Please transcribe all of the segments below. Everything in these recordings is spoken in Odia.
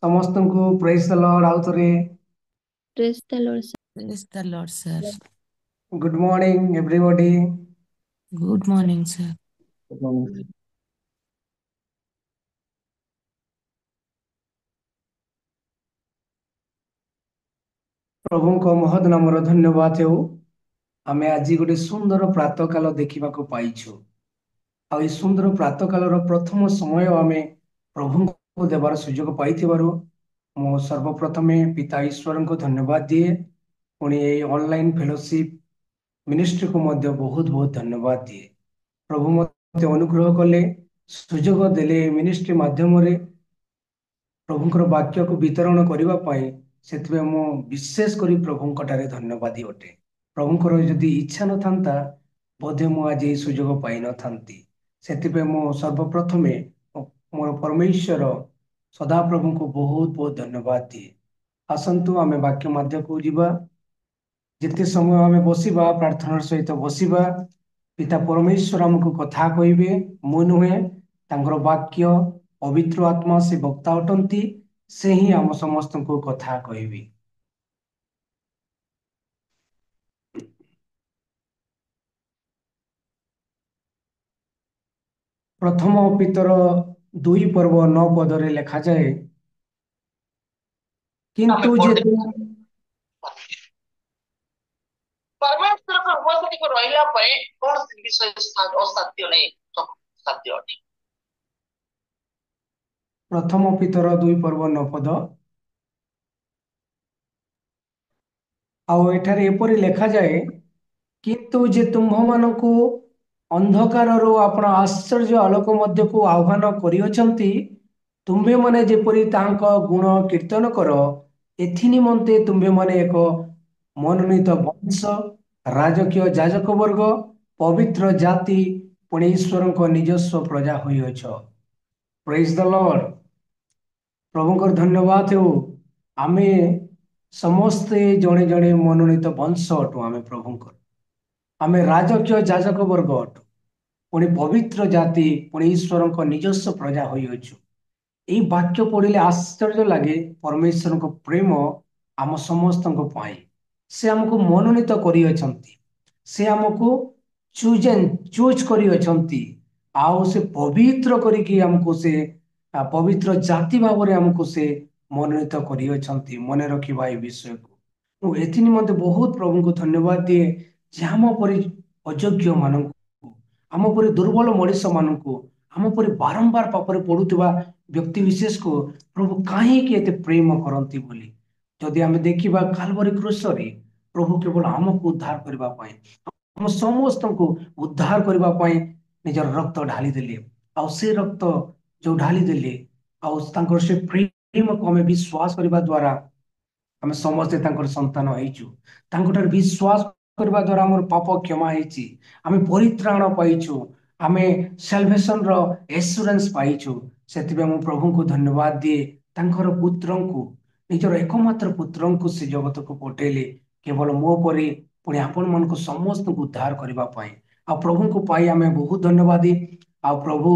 ସମସ୍ତଙ୍କୁ ପ୍ରେଜ୍ ଦ ଲର୍ଡ ଆଉ ଥରେ Praise the Lord, sir. Praise the Lord, sir. Good morning everybody. Good morning, sir. ପ୍ରଭୁଙ୍କ ମହତ୍ ନାମର ଧନ୍ୟବାଦ ହେଉ। ଆମେ ଆଜି ଗୋଟେ ସୁନ୍ଦର ପ୍ରାତଃକାଳ ଦେଖିବାକୁ ପାଇଛୁ। ଆଉ ଏହି ସୁନ୍ଦର ପ୍ରାତଃକାଳର ପ୍ରଥମ ସମୟ ଆମେ ପ୍ରଭୁଙ୍କୁ ଦେବାର ସୁଯୋଗ ପାଇଥିବାରୁ ମୁଁ ସର୍ବପ୍ରଥମେ ପିତା ଈଶ୍ୱରଙ୍କୁ ଧନ୍ୟବାଦ ଦିଏ। ପୁଣି ଏହି ଅନଲାଇନ୍ ଫେଲୋସିପ୍ ମିନିଷ୍ଟ୍ରିକୁ ମଧ୍ୟ ବହୁତ ବହୁତ ଧନ୍ୟବାଦ ଦିଏ। ପ୍ରଭୁ ମୋତେ ଅନୁଗ୍ରହ କଲେ, ସୁଯୋଗ ଦେଲେ ଏ ମିନିଷ୍ଟ୍ରି ମାଧ୍ୟମରେ ପ୍ରଭୁଙ୍କର ବାକ୍ୟକୁ ବିତରଣ କରିବା ପାଇଁ। ସେଥିପାଇଁ ମୁଁ ବିଶେଷ କରି ପ୍ରଭୁଙ୍କଠାରେ ଧନ୍ୟବାଦୀ ଅଟେ। ପ୍ରଭୁଙ୍କର ଯଦି ଇଚ୍ଛା ନଥାନ୍ତା ବୋଧେ ମୁଁ ଆଜି ଏହି ସୁଯୋଗ ପାଇନଥାନ୍ତି। ସେଥିପାଇଁ ମୁଁ ସର୍ବପ୍ରଥମେ ମୋର ପରମେଶ୍ୱର ସଦାପ୍ରଭୁଙ୍କୁ ବହୁତ ବହୁତ ଧନ୍ୟବାଦ ଦିଏ। ଆସନ୍ତୁ ଆମେ ବାକ୍ୟ ମଧ୍ୟକୁ ଯିବା। ଯେତେ ସମୟ ଆମେ ବସିବା ପ୍ରାର୍ଥନାର ସହିତ ବସିବା। ପିତା ପରମେଶ୍ୱର ଆମକୁ କଥା କହିବେ, ମୁଁ ନୁହେଁ। ତାଙ୍କର ବାକ୍ୟ ପବିତ୍ର ଆତ୍ମା ସେ ବକ୍ତା ଅଟନ୍ତି। ସେ ହିଁ ଆମ ସମସ୍ତଙ୍କୁ କଥା କହିବେ। ପ୍ରଥମ ପିତର 2:9 ଲେଖାଯାଏ, କିନ୍ତୁ परमेश्वर उपस्थिति को रहिला परे कौन विषय असाध्य नहीं साध्य अटे। ପ୍ରଥମ ପିତର 2:9 ଆଉ ଏଠାରେ ଏପରି ଲେଖାଯାଏ, କିନ୍ତୁ ଯେ ତୁମ୍ଭମାନଙ୍କୁ ଅନ୍ଧକାରରୁ ଆପଣ ଆଶ୍ଚର୍ଯ୍ୟ ଆଲୋକ ମଧ୍ୟକୁ ଆହ୍ୱାନ କରିଅଛନ୍ତି, ତୁମ୍ଭେମାନେ ଯେପରି ତାଙ୍କ ଗୁଣ କୀର୍ତ୍ତନ କର, ଏଥି ନିମନ୍ତେ ତୁମ୍ଭେମାନେ ଏକ ମନୋନୀତ ବଂଶ, ରାଜକୀୟ ଯାଜକ ବର୍ଗ, ପବିତ୍ର ଜାତି, ପୁଣି ଈଶ୍ୱରଙ୍କ ନିଜସ୍ୱ ପ୍ରଜା ହୋଇଅଛ। ପ୍ରେଜ୍ ଦ ଲର୍ଡ। ପ୍ରଭୁଙ୍କର ଧନ୍ୟବାଦ ହେଉ। ଆମେ ସମସ୍ତେ ଜଣେ ଜଣେ ମନୋନୀତ ବଂଶ ଅଟୁ। ଆମେ ପ୍ରଭୁଙ୍କର, ଆମେ ରାଜକୀୟ ଯାଜକ ବର୍ଗ ଅଟୁ, ପୁଣି ପବିତ୍ର ଜାତି, ପୁଣି ଈଶ୍ୱରଙ୍କ ନିଜସ୍ୱ ପ୍ରଜା ହୋଇଅଛୁ। ଏହି ବାକ୍ୟ ପଢିଲେ ଆଶ୍ଚର୍ଯ୍ୟ ଲାଗେ। ପରମେଶ୍ୱରଙ୍କ ପ୍ରେମ ଆମ ସମସ୍ତଙ୍କ ପାଇଁ। ସେ ଆମକୁ ମନୋନୀତ କରିଅଛନ୍ତି। ସେ ଆମକୁ ଚୁଜ୍ କରିଅଛନ୍ତି। ଆଉ ସେ ପବିତ୍ର କରିକି ଆମକୁ ସେ ପବିତ୍ର ଜାତି ଭାବରେ ଆମକୁ ସେ ମନୋନୀତ କରିଅଛନ୍ତି। ମନେ ରଖିବା ଏ ବିଷୟକୁ ମୁଁ ଏଥି ନିମନ୍ତେ ବହୁତ ପ୍ରଭୁଙ୍କୁ ଧନ୍ୟବାଦ ଦିଏ, ଯେ ଆମ ପରି ଅଯୋଗ୍ୟ ମାନଙ୍କୁ, ଆମ ପରି ଦୁର୍ବଳ ମଣିଷ ମାନଙ୍କୁ, ଆମ ପରି ବାରମ୍ବାର ପାପରେ ପଡୁଥିବା ବ୍ୟକ୍ତି ବିଶେଷକୁ ପ୍ରଭୁ କାହିଁକି ଏତେ ପ୍ରେମ କରନ୍ତି ବୋଲି ଯଦି ଆମେ ଦେଖିବା, କାଲବରୀ କ୍ରୁଶରେ ପ୍ରଭୁ କେବଳ ଆମକୁ ଉଦ୍ଧାର କରିବା ପାଇଁ, ଆମ ସମସ୍ତଙ୍କୁ ଉଦ୍ଧାର କରିବା ପାଇଁ ନିଜର ରକ୍ତ ଢାଳି ଦେଲେ। ଆଉ ସେ ରକ୍ତ ଯୋଉ ଢାଳି ଦେଲେ, ଆଉ ତାଙ୍କର ସେ ପ୍ରେମକୁ ଆମେ ବିଶ୍ୱାସ କରିବା ଦ୍ୱାରା ଆମେ ସମସ୍ତେ ତାଙ୍କର ସନ୍ତାନ ହେଇଛୁ। ତାଙ୍କଠାରେ ବିଶ୍ୱାସ କରିବା ଦ୍ୱାରା ଆମର ପାପ କ୍ଷମା ହେଇଛି। ଆମେ ପରିତ୍ରାଣ ପାଇଛୁ। ଆମେ ସାଲଭେସନ ର ଏସୁରାନ୍ସ ପାଇଛୁ। ସେଥିପାଇଁ ମୁଁ ପ୍ରଭୁଙ୍କୁ ଧନ୍ୟବାଦ ଦିଏ। ତାଙ୍କର ପୁତ୍ରଙ୍କୁ, ନିଜର ଏକମାତ୍ର ପୁତ୍ରଙ୍କୁ ସେ ଜଗତକୁ ପଠେଇଲେ, କେବଳ ମୋ ପରି ପୁଣି ଆପଣ ମାନଙ୍କୁ ସମସ୍ତଙ୍କୁ ଉଦ୍ଧାର କରିବା ପାଇଁ। ଆଉ ପ୍ରଭୁଙ୍କୁ ପାଇ ଆମେ ବହୁତ ଧନ୍ୟବାଦୀ। ଆଉ ପ୍ରଭୁ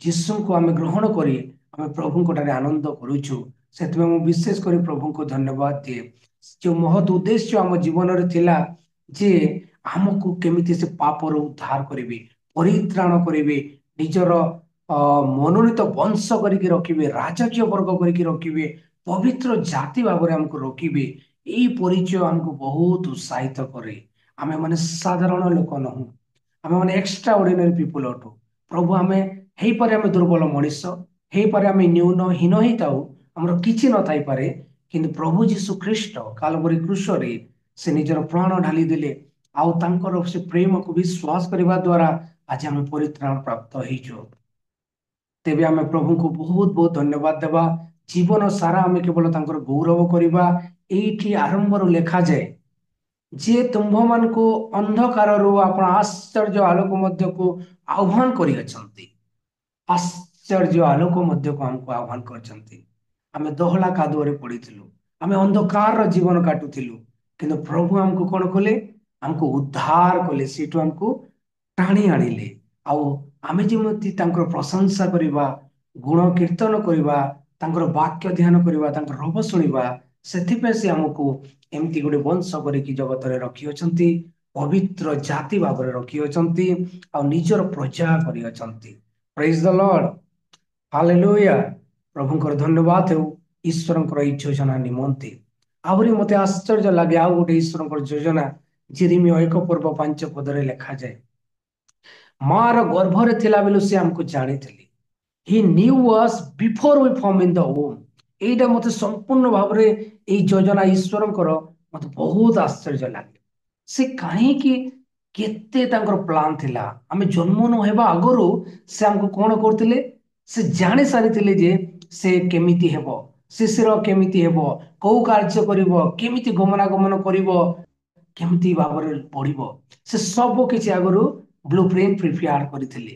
ଯୀଶୁଙ୍କୁ ଆମେ ଗ୍ରହଣ କରି ଆମେ ପ୍ରଭୁଙ୍କ ଠାରେ ଆନନ୍ଦ କରୁଛୁ। ସେଥିପାଇଁ ମୁଁ ବିଶେଷ କରି ପ୍ରଭୁଙ୍କୁ ଧନ୍ୟବାଦ ଦିଏ। ଯୋଉ ମହତ୍ ଉଦ୍ଦେଶ୍ୟ ଆମ ଜୀବନରେ ଥିଲା, ଯେ ଆମକୁ କେମିତି ସେ ପାପରୁ ଉଦ୍ଧାର କରିବେ, ପରିତ୍ରାଣ କରିବେ, ନିଜର ମନୋନୀତ ବଂଶ କରିକି ରଖିବେ, ରାଜକୀୟ ବର୍ଗ କରିକି ରଖିବେ, ପବିତ୍ର ଜାତି ଭାବରେ ଆମକୁ ରଖିବେ। ଏଇ ପରିଚୟ ଆମକୁ ବହୁତ ଉତ୍ସାହିତ କରେ। ଆମେ ମାନେ ସାଧାରଣ ଲୋକ ନହୁଁ, ଆମେ ମାନେ ଏକ୍ସଟ୍ରା ଅର୍ଡିନାରୀ ପିପୁଲ ଅଟୁ। ପ୍ରଭୁ ଆମେ ହେଇପାରେ ଆମେ ଦୁର୍ବଳ ମଣିଷ, ହେଇପାରେ ଆମେ ନ୍ୟୁନ ହୀନ ହେଇଥାଉ, ଆମର କିଛି ନଥାଇପାରେ, କିନ୍ତୁ ପ୍ରଭୁ ଯୀଶୁ ଖ୍ରୀଷ୍ଟ କାଲବରୀ କ୍ରୁଶରେ ସେ ନିଜର ପ୍ରାଣ ଢାଲି ଦେଲେ। ଆଉ ତାଙ୍କର ସେ ପ୍ରେମକୁ ବିଶ୍ୱାସ କରିବା ଦ୍ୱାରା ଆଜି ଆମେ ପରିତ୍ରାଣ ପ୍ରାପ୍ତ ହେଇଛୁ। ତେବେ ଆମେ ପ୍ରଭୁଙ୍କୁ ବହୁତ ବହୁତ ଧନ୍ୟବାଦ ଦେବା। ଜୀବନ ସାରା ଆମେ କେବଳ ତାଙ୍କର ଗୌରବ କରିବା। ଏଇଠି ଆରମ୍ଭରୁ ଲେଖାଯାଏ, ଯିଏ ତୁମ୍ଭମାନଙ୍କୁ ଅନ୍ଧକାରରୁ ଆପଣ ଆଶ୍ଚର୍ଯ୍ୟ ଆଲୋକ ମଧ୍ୟକୁ ଆହ୍ୱାନ କରିଅଛନ୍ତି। ଆଶ୍ଚର୍ଯ୍ୟ ଆଲୋକ ମଧ୍ୟକୁ ଆମକୁ ଆହ୍ୱାନ କରିଛନ୍ତି। ଆମେ ଦହଲା କାଦୁଅରେ ପଡିଥିଲୁ, ଆମେ ଅନ୍ଧକାରର ଜୀବନ କାଟୁଥିଲୁ, କିନ୍ତୁ ପ୍ରଭୁ ଆମକୁ କଣ କଲେ? ଆମକୁ ଉଦ୍ଧାର କଲେ, ସେଇଠୁ ଆମକୁ ଟାଣି ଆଣିଲେ। ଆଉ ଆମେ ଯେମିତି ତାଙ୍କର ପ୍ରଶଂସା କରିବା, ଗୁଣ କୀର୍ତ୍ତନ କରିବା, ତାଙ୍କର ବାକ୍ୟ ଧ୍ୟାନ କରିବା, ତାଙ୍କର ରବ ଶୁଣିବା, ସେଥିପାଇଁ ସେ ଆମକୁ ଏମିତି ଗୋଟେ ବଂଶ କରିକି ଜଗତରେ ରଖିଅଛନ୍ତି, ପବିତ୍ର ଜାତି ଭାବରେ ରଖିଅଛନ୍ତି, ଆଉ ନିଜର ପ୍ରଜା କରିଅଛନ୍ତି। ପ୍ରେଜ୍ ଦ ଲର୍ଡ, ହାଲେଲୁୟା। ପ୍ରଭୁଙ୍କର ଧନ୍ୟବାଦ ହେଉ ଈଶ୍ୱରଙ୍କର ଏଇ ଯୋଜନା ନିମନ୍ତେ। ଆହୁରି ମତେ ଆଶ୍ଚର୍ଯ୍ୟ ଲାଗେ ଆଉ ଗୋଟେ ଈଶ୍ୱରଙ୍କର ଯୋଜନା, ଯେରେମିୟା 1:5 ଲେଖାଯାଏ, ମାର ଗର୍ଭରେ ଥିଲା ବେଳୁ ସେ ଆମକୁ ଜାଣିଥିଲେ। He knew us before we formed in the womb. ଏଇଟା ମତେ ସମ୍ପୂର୍ଣ୍ଣ ଭାବରେ ଏଇ ଯୋଜନା ଈଶ୍ୱରଙ୍କର ମତେ ବହୁତ ଆଶ୍ଚର୍ଯ୍ୟ ଲାଗେ। ସେ କାହିଁକି କେତେ ତାଙ୍କର ପ୍ଲାନ୍ ଥିଲା, ଆମେ ଜନ୍ମ ନ ହେବା ଆଗରୁ ସେ ଆମକୁ କଣ କରୁଥିଲେ, ସେ ଜାଣି ସାରିଥିଲେ ଯେ ସେ କେମିତି ହେବ, ଶିଶିର କେମିତି ହେବ, କୋଉ କାର୍ଯ୍ୟ କରିବ, କେମିତି ଗମନାଗମନ କରିବ, କେମିତି ଭାବରେ ପଢିବ, ସେ ସବୁ କିଛି ଆଗରୁ ବ୍ଲୁ ପ୍ରିଣ୍ଟ ପ୍ରିପେୟାର କରିଥିଲେ।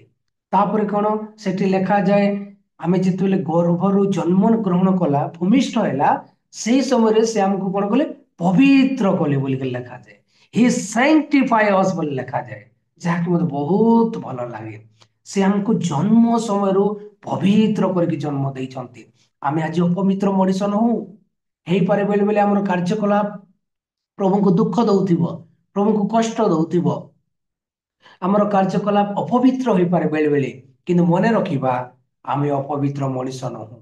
ତାପରେ କଣ ସେଠି ଲେଖାଯାଏ, ଆମେ ଯେତେବେଳେ ଗର୍ଭରୁ ଜନ୍ମ ଗ୍ରହଣ କଲା, ଭୂମିଷ୍ଠ ହେଲା, ସେଇ ସମୟରେ ସେ ଆମକୁ କଣ କଲେ, ପବିତ୍ର କଲେ ବୋଲିକି ଲେଖାଯାଏ। ହି ସାଙ୍କ୍ଟିଫାଏ ଅସ୍ ବୋଲି ଲେଖାଯାଏ, ଯାହାକି ମତେ ବହୁତ ଭଲ ଲାଗେ। ସେ ଆମକୁ ଜନ୍ମ ସମୟରୁ ପବିତ୍ର କରିକି ଜନ୍ମ ଦେଇଛନ୍ତି। ଆମେ ଆଜି ଅପବିତ୍ର ମଣିଷ ନହଉ। ହେଇପାରେ ବେଳେ ବେଳେ ଆମର କାର୍ଯ୍ୟକଳାପ ପ୍ରଭୁଙ୍କୁ ଦୁଃଖ ଦଉଥିବ, ପ୍ରଭୁଙ୍କୁ କଷ୍ଟ ଦଉଥିବ, ଆମର କାର୍ଯ୍ୟକଳାପ ଅପବିତ୍ର ହୋଇପାରେ ବେଳେ ବେଳେ, କିନ୍ତୁ ମନେ ରଖିବା ଆମେ ଅପବିତ୍ର ମଣିଷ ନୁହଁ।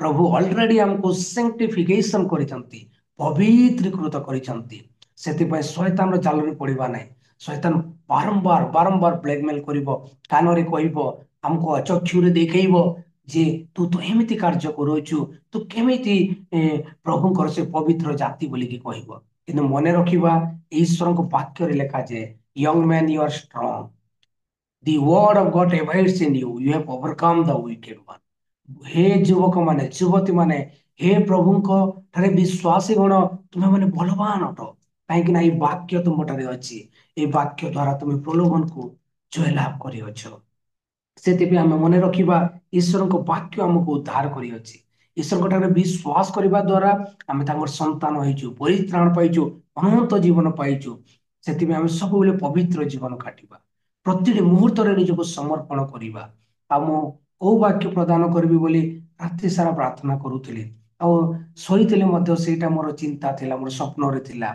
ପ୍ରଭୁ ଅଲରେଡି ଆମକୁ ସାଙ୍କ୍ଟିଫିକେସନ କରିଛନ୍ତି, ପବିତ୍ରୀକୃତ କରିଛନ୍ତି। ସେଥିପାଇଁ ଶୈତାନର ଜାଲରେ ପଡିବା ନାହିଁ। ଶୈତାନ ବାରମ୍ବାର ବାରମ୍ବାର ବ୍ଲାକମେଲ କରିବ, କାନରେ କହିବ, ଆମକୁ ଚକ୍ଷୁରେ ଦେଖେଇବ ଯେ ତୁ ତ ଏମିତି କାର୍ଯ୍ୟ କରୁଛୁ, ତୁ କେମିତି ପ୍ରଭୁଙ୍କର ସେ ପବିତ୍ର ଜାତି ବୋଲିକି କହିବ। କିନ୍ତୁ ମନେ ରଖିବା, ଈଶ୍ୱରଙ୍କ ବାକ୍ୟରେ ଲେଖାଯାଏ, young man you are strong, the word of God abides in you, you have overcome the wicked one. ହେ ଯୁବକ ମାନେ, ଯୁବତୀ ମାନେ, ହେ ପ୍ରଭୁଙ୍କ ଠାରେ ବିଶ୍ୱାସୀ ଗଣ, ତୁମେ ମାନେ ବଳବାନ ଅଟ, କାହିଁକି ନା ଏଇ ବାକ୍ୟ ତୁମଠାରେ ଅଛି। ଏଇ ବାକ୍ୟ ଦ୍ଵାରା ତୁମେ ପ୍ରଲୋଭନକୁ ଜୟଲାଭ କରିଅଛ। ସେଥିପାଇଁ ଆମେ ମନେ ରଖିବା, ଈଶ୍ୱରଙ୍କ ବାକ୍ୟ ଆମକୁ ଉଦ୍ଧାର କରିଅଛି। ଈଶ୍ୱରଙ୍କ ଠାରେ ବିଶ୍ୱାସ କରିବା ଦ୍ୱାରା ଆମେ ତାଙ୍କର ସନ୍ତାନ ହେଇଛୁ, ପରିତ୍ରାଣ ପାଇଛୁ, ଅନନ୍ତ ଜୀବନ ପାଇଛୁ। ସେଥିପାଇଁ ଆମେ ସବୁବେଳେ ପବିତ୍ର ଜୀବନ କାଟିବା, ପ୍ରତିଟି ମୁହୂର୍ତ୍ତରେ ନିଜକୁ ସମର୍ପଣ କରିବା। ଆଉ ମୁଁ କୋଉ ବାକ୍ୟ ପ୍ରଦାନ କରିବି ବୋଲି ରାତି ସାରା ପ୍ରାର୍ଥନା କରୁଥିଲି, ଆଉ ଶୋଇଥିଲେ ମଧ୍ୟ ସେଇଟା ମୋର ଚିନ୍ତା ଥିଲା, ମୋର ସ୍ୱପ୍ନରେ ଥିଲା।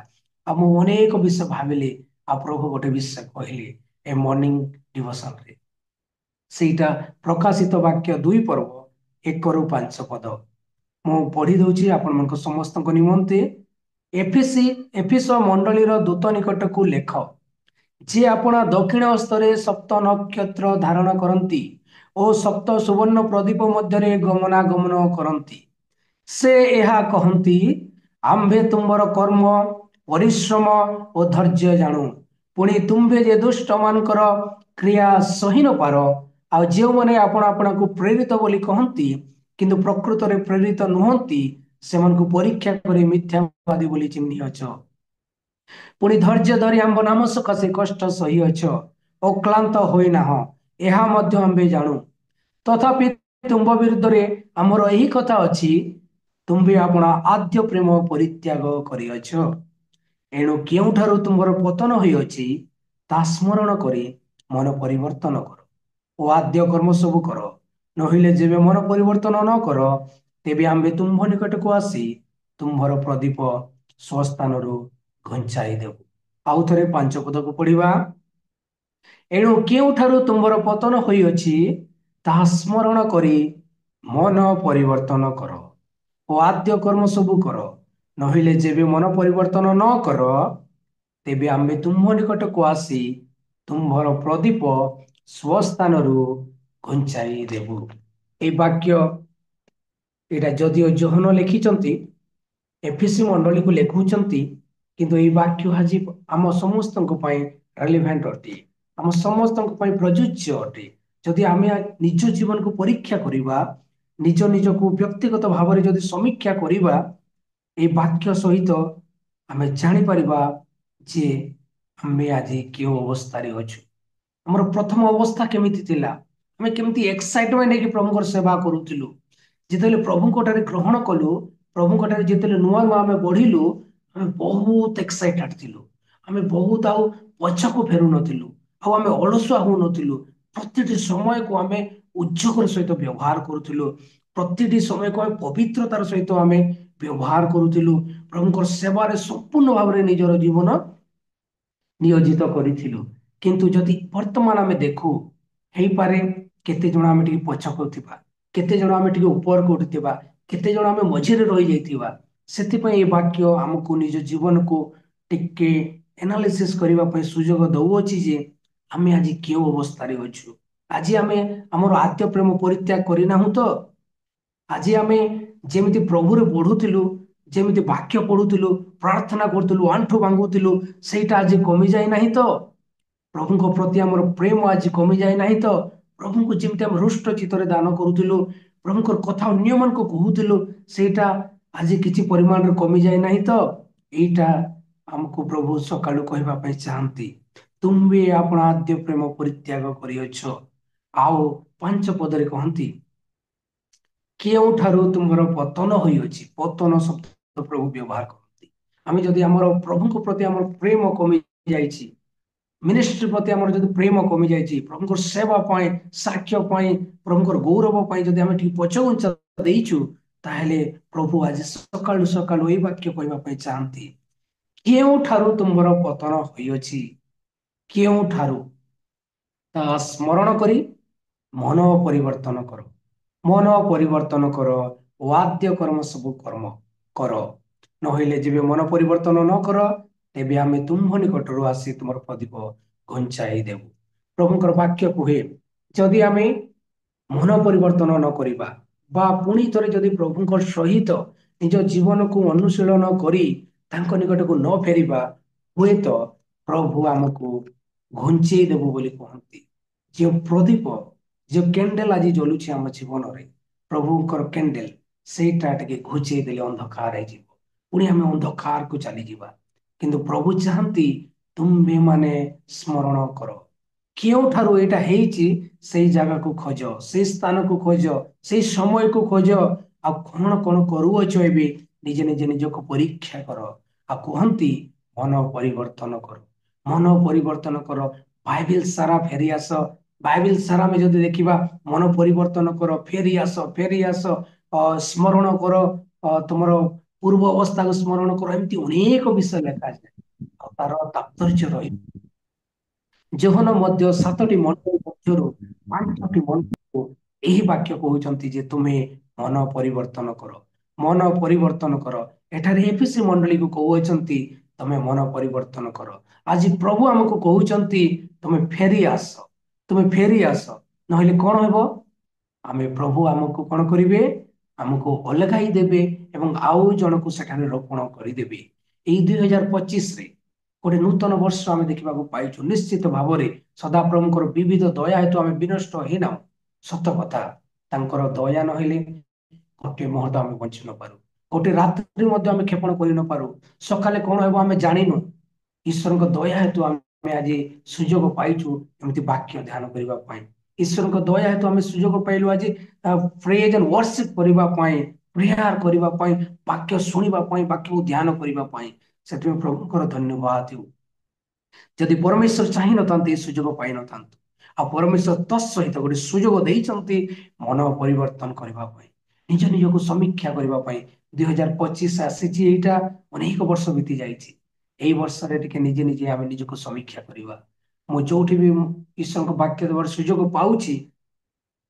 ଆଉ ମୁଁ ଅନେକ ବିଷୟ ଭାବିଲି, ଆଉ ପ୍ରଭୁ ଗୋଟେ ବିଷୟ କହିଲେ ଏ ମର୍ଣ୍ଣିଂ ଡିଭୋସନରେ, ସେଇଟା ପ୍ରକାଶିତ ବାକ୍ୟ 2:1-5। ମୁଁ ପଢି ଦଉଛି ଆପଣମାନଙ୍କ ସମସ୍ତଙ୍କ ନିମନ୍ତେ। ଏଫିସ ମଣ୍ଡଳୀର ଦୂତ ନିକଟକୁ ଲେଖ, ଯେ ଆପଣା ଦକ୍ଷିଣ ହସ୍ତରେ ସପ୍ତ ନକ୍ଷତ୍ର ଧାରଣ କରନ୍ତି ଓ ସପ୍ତ ସୁବର୍ଣ୍ଣ ପ୍ରଦୀପ ମଧ୍ୟରେ ଗମନାଗମନ କରନ୍ତି। ସେ ଏହା କହନ୍ତି, ଆମ୍ଭେ ତୁମର କର୍ମ, ପରିଶ୍ରମ ଓ ଧୈର୍ଯ୍ୟ ଜାଣୁ, ପୁଣି ତୁମ୍ଭେ ଯେ ଦୁଷ୍ଟ ମାନଙ୍କର କ୍ରିୟା ସହି ନ ପାର, ଆଉ ଯେଉଁମାନେ ଆପଣ ଆପଣଙ୍କୁ ପ୍ରେରିତ ବୋଲି କହନ୍ତି କିନ୍ତୁ ପ୍ରକୃତରେ ପ୍ରେରିତ ନୁହନ୍ତି, ସେମାନଙ୍କୁ ପରୀକ୍ଷା କରି ମିଥ୍ୟାବାଦୀ ବୋଲି ଚିହ୍ନିଅଛ। ପୁଣି ଧୈର୍ଯ୍ୟ ଧରି ଆମ୍ଭ ନାମ ସକାଶେ କଷ୍ଟ ସହିଅଛ, ଅକ୍ଳାନ୍ତ ହୋଇନାହଁ, ଏହା ମଧ୍ୟ ଆମ୍ଭେ ଜାଣୁ। ତଥାପି ତୁମ୍ଭ ବିରୁଦ୍ଧରେ ଆମର ଏହି କଥା ଅଛି, ତୁମ୍ଭେ ଆପଣା ଆଦ୍ୟ ପ୍ରେମ ପରିତ୍ୟାଗ କରିଅଛ। ଏଣୁ କେଉଁଠାରୁ ତୁମର ପତନ ହୋଇଅଛି, ତା ସ୍ମରଣ କରି ମନ ପରିବର୍ତ୍ତନ କର ଓ ଆଦ୍ୟ କର୍ମ ସବୁ କର। ନହେଲେ ଯେବେ ମନ ପରିବର୍ତ୍ତନ ନ କର, ତେବେ ଆମ୍ଭେ ତୁମ୍ଭ ନିକଟକୁ ଆସି ତୁମ୍ଭର ପ୍ରଦୀପ ସ୍ୱସ୍ଥାନରୁ ଘଞ୍ଚାଇ ଦେବୁ। ଆଉ ଥରେ 5 ପଦକୁ ପଢିବା। ଏଣୁ କେଉଁଠାରୁ ତୁମ୍ଭର ପତନ ହୋଇଅଛି, ତାହା ସ୍ମରଣ କରି ମନ ପରିବର୍ତ୍ତନ କର ଓ ଆଦ୍ୟ କର୍ମ ସବୁ କର। ନହେଲେ ଯେବେ ମନ ପରିବର୍ତ୍ତନ ନ କର, ତେବେ ଆମ୍ଭେ ତୁମ୍ଭ ନିକଟକୁ ଆସି ତୁମ୍ଭର ପ୍ରଦୀପ ସ୍ୱସ୍ଥାନରୁ ଘଞ୍ଚାଇ ଦେବୁ। এই ବାକ୍ୟ ଏଇଟା ଯଦିଓ ଯୋହନ ଲେଖିଛନ୍ତି, ଏଫିସି ମଣ୍ଡଳୀକୁ ଲେଖୁଛନ୍ତି, କିନ୍ତୁ ଏଇ ବାକ୍ୟ ଆଜି ଆମ ସମସ୍ତଙ୍କ ପାଇଁ ରେଲିଭେଣ୍ଟ ଅଟେ, ଆମ ସମସ୍ତଙ୍କ ପାଇଁ ପ୍ରଯୁଜ୍ୟ ଅଟେ। ଯଦି ଆମେ ନିଜ ଜୀବନକୁ ପରୀକ୍ଷା କରିବା, ନିଜ ନିଜକୁ ବ୍ୟକ୍ତିଗତ ଭାବରେ ଯଦି ସମୀକ୍ଷା କରିବା, এই ବାକ୍ୟ ସହିତ ଆମେ ଜାଣିପାରିବା ଯେ ଆମେ ଆଜି କେଉଁ ଅବସ୍ଥାରେ ଅଛୁ। ଆମର ପ୍ରଥମ ଅବସ୍ଥା କେମିତି ଥିଲା, ଆମେ କେମିତି ଏକ୍ସାଇଟମେଣ୍ଟ ହେଇକି ପ୍ରଭୁଙ୍କର ସେବା କରୁଥିଲୁ। ଯେତେବେଳେ ପ୍ରଭୁଙ୍କ ଠାରେ ଗ୍ରହଣ କଲୁ, ପ୍ରଭୁଙ୍କ ଠାରେ ଯେତେବେଳେ ନୂଆ ନୂଆ ଆମେ ବଢିଲୁ, ଆମେ ବହୁତ ଏକ୍ସାଇଟେଡ ଥିଲୁ। ଆମେ ବହୁତ ଆଉ ପଛକୁ ଫେରୁନଥିଲୁ, ଆଉ ଆମେ ଅଳସୁଆ ହଉନଥିଲୁ। ପ୍ରତିଟି ସମୟକୁ ଆମେ ଉଦ୍ଯୋଗର ସହିତ ବ୍ୟବହାର କରୁଥିଲୁ। ପ୍ରତିଟି ସମୟକୁ ଆମେ ପବିତ୍ରତାର ସହିତ ଆମେ ବ୍ୟବହାର କରୁଥିଲୁ, ପ୍ରଭୁଙ୍କର ସେବାରେ ସମ୍ପୂର୍ଣ୍ଣ ଭାବରେ ନିଜର ଜୀବନ ନିୟୋଜିତ କରିଥିଲୁ। କିନ୍ତୁ ଯଦି ବର୍ତ୍ତମାନ ଆମେ ଦେଖୁ, ହେଇପାରେ କେତେ ଜଣ ଆମେ ଟିକେ ପଛକୁ ଥିବା, କେତେ ଜଣ ଆମେ ଟିକେ ଉପରକୁ ଉଠିଥିବା, କେତେ ଜଣ ଆମେ ମଝିରେ ରହିଯାଇଥିବା। ସେଥିପାଇଁ ଏ ବାକ୍ୟ ଆମକୁ ନିଜ ଜୀବନକୁ ଟିକେ ଏନାଲିସିସ୍ କରିବା ପାଇଁ ସୁଯୋଗ ଦଉଅଛି ଯେ ଆମେ ଆଜି କେଉଁ ଅବସ୍ଥାରେ ଅଛୁ। ଆଜି ଆମେ ଆମର ଆଦ୍ୟ ପ୍ରେମ ପରିତ୍ୟାଗ କରିନାହୁଁ ତ? ଆଜି ଆମେ ଯେମିତି ପ୍ରଭୁରେ ବଢୁଥିଲୁ, ଯେମିତି ବାକ୍ୟ ପଢୁଥିଲୁ, ପ୍ରାର୍ଥନା କରୁଥିଲୁ, ଆଣ୍ଠୁ ଭାଙ୍ଗୁଥିଲୁ, ସେଇଟା ଆଜି କମିଯାଇ ନାହିଁ ତ? ପ୍ରଭୁଙ୍କ ପ୍ରତି ଆମର ପ୍ରେମ ଆଜି କମିଯାଇ ନାହିଁ ତ? ପ୍ରଭୁଙ୍କୁ ଯେମିତି ଆମେ ହୃଷ୍ଟ ଚିତ୍ତରେ ଦାନ କରୁଥିଲୁ, ପ୍ରଭୁଙ୍କର କଥା ଅନ୍ୟମାନଙ୍କୁ କହୁଥିଲୁ, ସେଇଟା ଆଜି କିଛି ପରିମାଣରେ କମିଯାଇ ନାହିଁ ତ? ଏଇଟା ଆମକୁ ପ୍ରଭୁ ସକାଳୁ କହିବା ପାଇଁ ଚାହାନ୍ତି। ତୁମେ ଆପଣ ଆଦ୍ୟ ପ୍ରେମ ପରିତ୍ୟାଗ କରିଅଛ। ଆଉ 5 ପଦରେ କହନ୍ତି, କେଉଁଠାରୁ ତୁମର ପତନ ହୋଇଅଛି। ପତନ ଶବ୍ଦ ପ୍ରଭୁ ବ୍ୟବହାର କରନ୍ତି। ଆମେ ଯଦି ଆମର ପ୍ରଭୁଙ୍କ ପ୍ରତି ଆମର ପ୍ରେମ କମି ଯାଇଛି, ମିନିଷ୍ଟ୍ରି ପ୍ରତି ଆମର ଯଦି ପ୍ରେମ କମି ଯାଇଛି, ପ୍ରଭୁଙ୍କର ସେବା ପାଇଁ, ସାକ୍ଷ୍ୟ ପାଇଁ, ପ୍ରଭୁଙ୍କର ଗୌରବ ପାଇଁ ଯଦି ଆମେ ଟିକେ ପଛଘୁଞ୍ଚା ଦେଇଛୁ, ତାହେଲେ ପ୍ରଭୁ ଆଜି ସକାଳୁ ସକାଳୁ ଏଇ ବାକ୍ୟ କହିବା ପାଇଁ ଚାହାନ୍ତି, କେଉଁଠାରୁ ତୁମର ପତନ ହୋଇଅଛି। କେଉଁଠାରୁ? ତା ସ୍ମରଣ କରି ମନ ପରିବର୍ତ୍ତନ କର। ମନ ପରିବର୍ତ୍ତନ କର ଓ ଆଦ୍ୟ କର୍ମ ସବୁ କର୍ମ କର। ନହେଲେ ଯେବେ ମନ ପରିବର୍ତ୍ତନ ନ କର, ତେବେ ଆମେ ତୁମ୍ଭ ନିକଟରୁ ଆସି ତୁମର ପ୍ରଦୀପ ଘୁଞ୍ଚାଇ ଦେବୁ। ପ୍ରଭୁଙ୍କର ବାକ୍ୟ କୁହେ, ଯଦି ଆମେ ମନ ପରିବର୍ତ୍ତନ ନ କରିବା ବା ପୁଣି ଥରେ ଯଦି ପ୍ରଭୁଙ୍କ ସହିତ ନିଜ ଜୀବନକୁ ଅନୁଶୀଳନ କରି ତାଙ୍କ ନିକଟକୁ ନ ଫେରିବା, ହୁଏତ ପ୍ରଭୁ ଆମକୁ ଘୁଞ୍ଚେଇ ଦେବୁ ବୋଲି କହନ୍ତି। ଯେଉଁ ପ୍ରଦୀପ, ଯେଉଁ କ୍ୟାଣ୍ଡେଲ ଆଜି ଜଳୁଛି ଆମ ଜୀବନରେ, ପ୍ରଭୁଙ୍କର କ୍ୟାଣ୍ଡେଲ, ସେଇଟା ଟିକେ ଘୁଞ୍ଚେଇ ଦେଲେ ଅନ୍ଧକାର ହେଇଯିବ, ପୁଣି ଆମେ ଅନ୍ଧକାରକୁ ଚାଲିଯିବା। କିନ୍ତୁ ପ୍ରଭୁ ଚାହାନ୍ତି ତୁମେ ମାନେ ସ୍ମରଣ କର। କେଉଁଠାରୁ ଏଇଟା ହେଇଛି ସେଇ ଜାଗାକୁ ଖୋଜ, ସେଇ ସ୍ଥାନକୁ ଖୋଜ, ସେଇ ସମୟକୁ ଖୋଜ। ଆଉ କଣ କଣ କରୁଅଛ ଏବେ ନିଜେ ନିଜେ ନିଜକୁ ପରୀକ୍ଷା କର। ଆଉ କୁହନ୍ତି ମନ ପରିବର୍ତ୍ତନ କର, ମନ ପରିବର୍ତ୍ତନ କର। ବାଇବେଲ ସାରା ଫେରି ଆସ। ବାଇବେଲ ସାରା ଆମେ ଯଦି ଦେଖିବା, ମନ ପରିବର୍ତ୍ତନ କର, ଫେରି ଆସ, ଫେରି ଆସ, ସ୍ମରଣ କର, ତୁମର ପୂର୍ବ ଅବସ୍ଥାକୁ ସ୍ମରଣ କର। ଏମିତି ଅନେକ ବିଷୟ ଲେଖାଯାଏ ଆଉ ତାର ତାତ୍ପର୍ଯ୍ୟ ରହିବ। ଯୋହନ ମଧ୍ୟ 7ଟି ମଣ୍ଡଳୀ ମଧ୍ୟରୁ 5ଟି ମଣ୍ଡଳୀକୁ ଏହି ବାକ୍ୟ କହୁଛନ୍ତି ଯେ ତୁମେ ମନ ପରିବର୍ତ୍ତନ କର, ମନ ପରିବର୍ତ୍ତନ କର। ଏଠାରେ ଏଫେସୀ ମଣ୍ଡଳୀକୁ କହୁଅଛନ୍ତି ତମେ ମନ ପରିବର୍ତ୍ତନ କର। ଆଜି ପ୍ରଭୁ ଆମକୁ କହୁଛନ୍ତି ତମେ ଫେରି ଆସ, ତୁମେ ଫେରି ଆସ। ନହେଲେ କଣ ହେବ? ଆମେ ପ୍ରଭୁ ଆମକୁ କଣ କରିବେ? ଆମକୁ ଅଲଗାଇ ଦେବେ ଏବଂ ଆଉ ଜଣକୁ ସେଠାରେ ରୋପଣ କରିଦେବେ। ଏଇ 2025ରେ ଗୋଟେ ନୂତନ ବର୍ଷ ଆମେ ଦେଖିବାକୁ ପାଇଛୁ। ନିଶ୍ଚିତ ଭାବରେ ସଦାପ୍ରଭୁଙ୍କର ବିବିଧ ଦୟା ହେତୁ ଆମେ ବିନଷ୍ଟ ହେଇନାହୁଁ। ସତ କଥା, ତାଙ୍କର ଦୟା ନହେଲେ ଗୋଟେ ମୁହୂର୍ତ୍ତ ଆମେ ବଞ୍ଚି ନପାରୁ, ଗୋଟେ ରାତ୍ରି ମଧ୍ୟ ଆମେ କ୍ଷେପଣ କରି ନପାରୁ। ସକାଳେ କଣ ହେବ ଆମେ ଜାଣିନୁ। ଈଶ୍ୱରଙ୍କ ଦୟା ହେତୁ ଆମେ ଆଜି ସୁଯୋଗ ପାଇଛୁ ଏମିତି ବାକ୍ୟ ଧ୍ୟାନ କରିବା ପାଇଁ। ଈଶ୍ୱରଙ୍କ ଦୟା ହେତୁ ଆମେ ସୁଯୋଗ ପାଇଲୁ ଆଜି ପ୍ରେଜ୍ ଆଣ୍ଡ ୱର୍ସିପ କରିବା ପାଇଁ, ପ୍ରେୟାର କରିବା ପାଇଁ, ବାକ୍ୟ ଶୁଣିବା ପାଇଁ, ବାକ୍ୟକୁ ଧ୍ୟାନ କରିବା ପାଇଁ। ସେଥିପାଇଁ ପ୍ରଭୁଙ୍କର ଧନ୍ୟବାଦ ହେଉ। ଯଦି ପରମେଶ୍ୱର ଚାହିଁନଥାନ୍ତି ଏ ସୁଯୋଗ ପାଇନଥାନ୍ତୁ। ଆଉ ପରମେଶ୍ୱର ତତ୍ ସହିତ ଗୋଟେ ସୁଯୋଗ ଦେଇଛନ୍ତି ମନ ପରିବର୍ତ୍ତନ କରିବା ପାଇଁ, ନିଜ ନିଜକୁ ସମୀକ୍ଷା କରିବା ପାଇଁ। 2025 ଆସିଛି, ଏଇଟା ଅନେକ ବର୍ଷ ବିତି ଯାଇଛି। ଏଇ ବର୍ଷରେ ଟିକେ ନିଜେ ନିଜେ ଆମେ ନିଜକୁ ସମୀକ୍ଷା କରିବା। ମୁଁ ଯୋଉଠି ବି ଈଶ୍ୱରଙ୍କ ବାକ୍ୟ ଦେବାର ସୁଯୋଗ ପାଉଛି,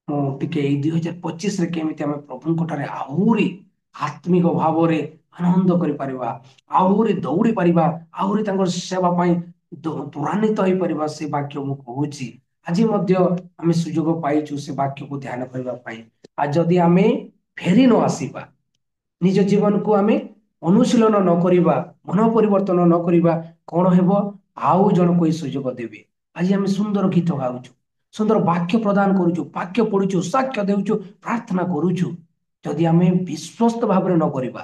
ମୁଁ ଟିକେ ଏଇ 2025ରେ କେମିତି ଆମେ ପ୍ରଭୁଙ୍କ ଠାରେ ଆହୁରି ଆତ୍ମିକ ଭାବରେ ଆନନ୍ଦ କରିପାରିବା, ଆହୁରି ଦୌଡ଼ି ପାରିବା, ଆହୁରି ତାଙ୍କର ସେବା ପାଇଁ ତ୍ୱରାନ୍ୱିତ ହେଇପାରିବା, ସେ ବାକ୍ୟ ମୁଁ କହୁଛି। ଆଜି ମଧ୍ୟ ଆମେ ସୁଯୋଗ ପାଇଛୁ ସେ ବାକ୍ୟକୁ ଧ୍ୟାନ କରିବା ପାଇଁ। ଆଉ ଯଦି ଆମେ ଫେରି ନ ଆସିବା, ନିଜ ଜୀବନକୁ ଆମେ ଅନୁଶୀଳନ ନ କରିବା, ମନ ପରିବର୍ତ୍ତନ ନ କରିବା, କଣ ହେବ? ଆଉ ଜଣକୁ এই ସୁଯୋଗ ଦେବେ। ଆଜି ଆମେ ସୁନ୍ଦର ଗୀତ ଗାଉଛୁ, ସୁନ୍ଦର ବାକ୍ୟ ପ୍ରଦାନ କରୁଛୁ, ବାକ୍ୟ ପଢୁଛୁ, ସାକ୍ଷ୍ୟ ଦେଉଛୁ, ପ୍ରାର୍ଥନା କରୁଛୁ। ଯଦି ଆମେ ବିଶ୍ୱସ୍ତ ଭାବରେ ନ କରିବା,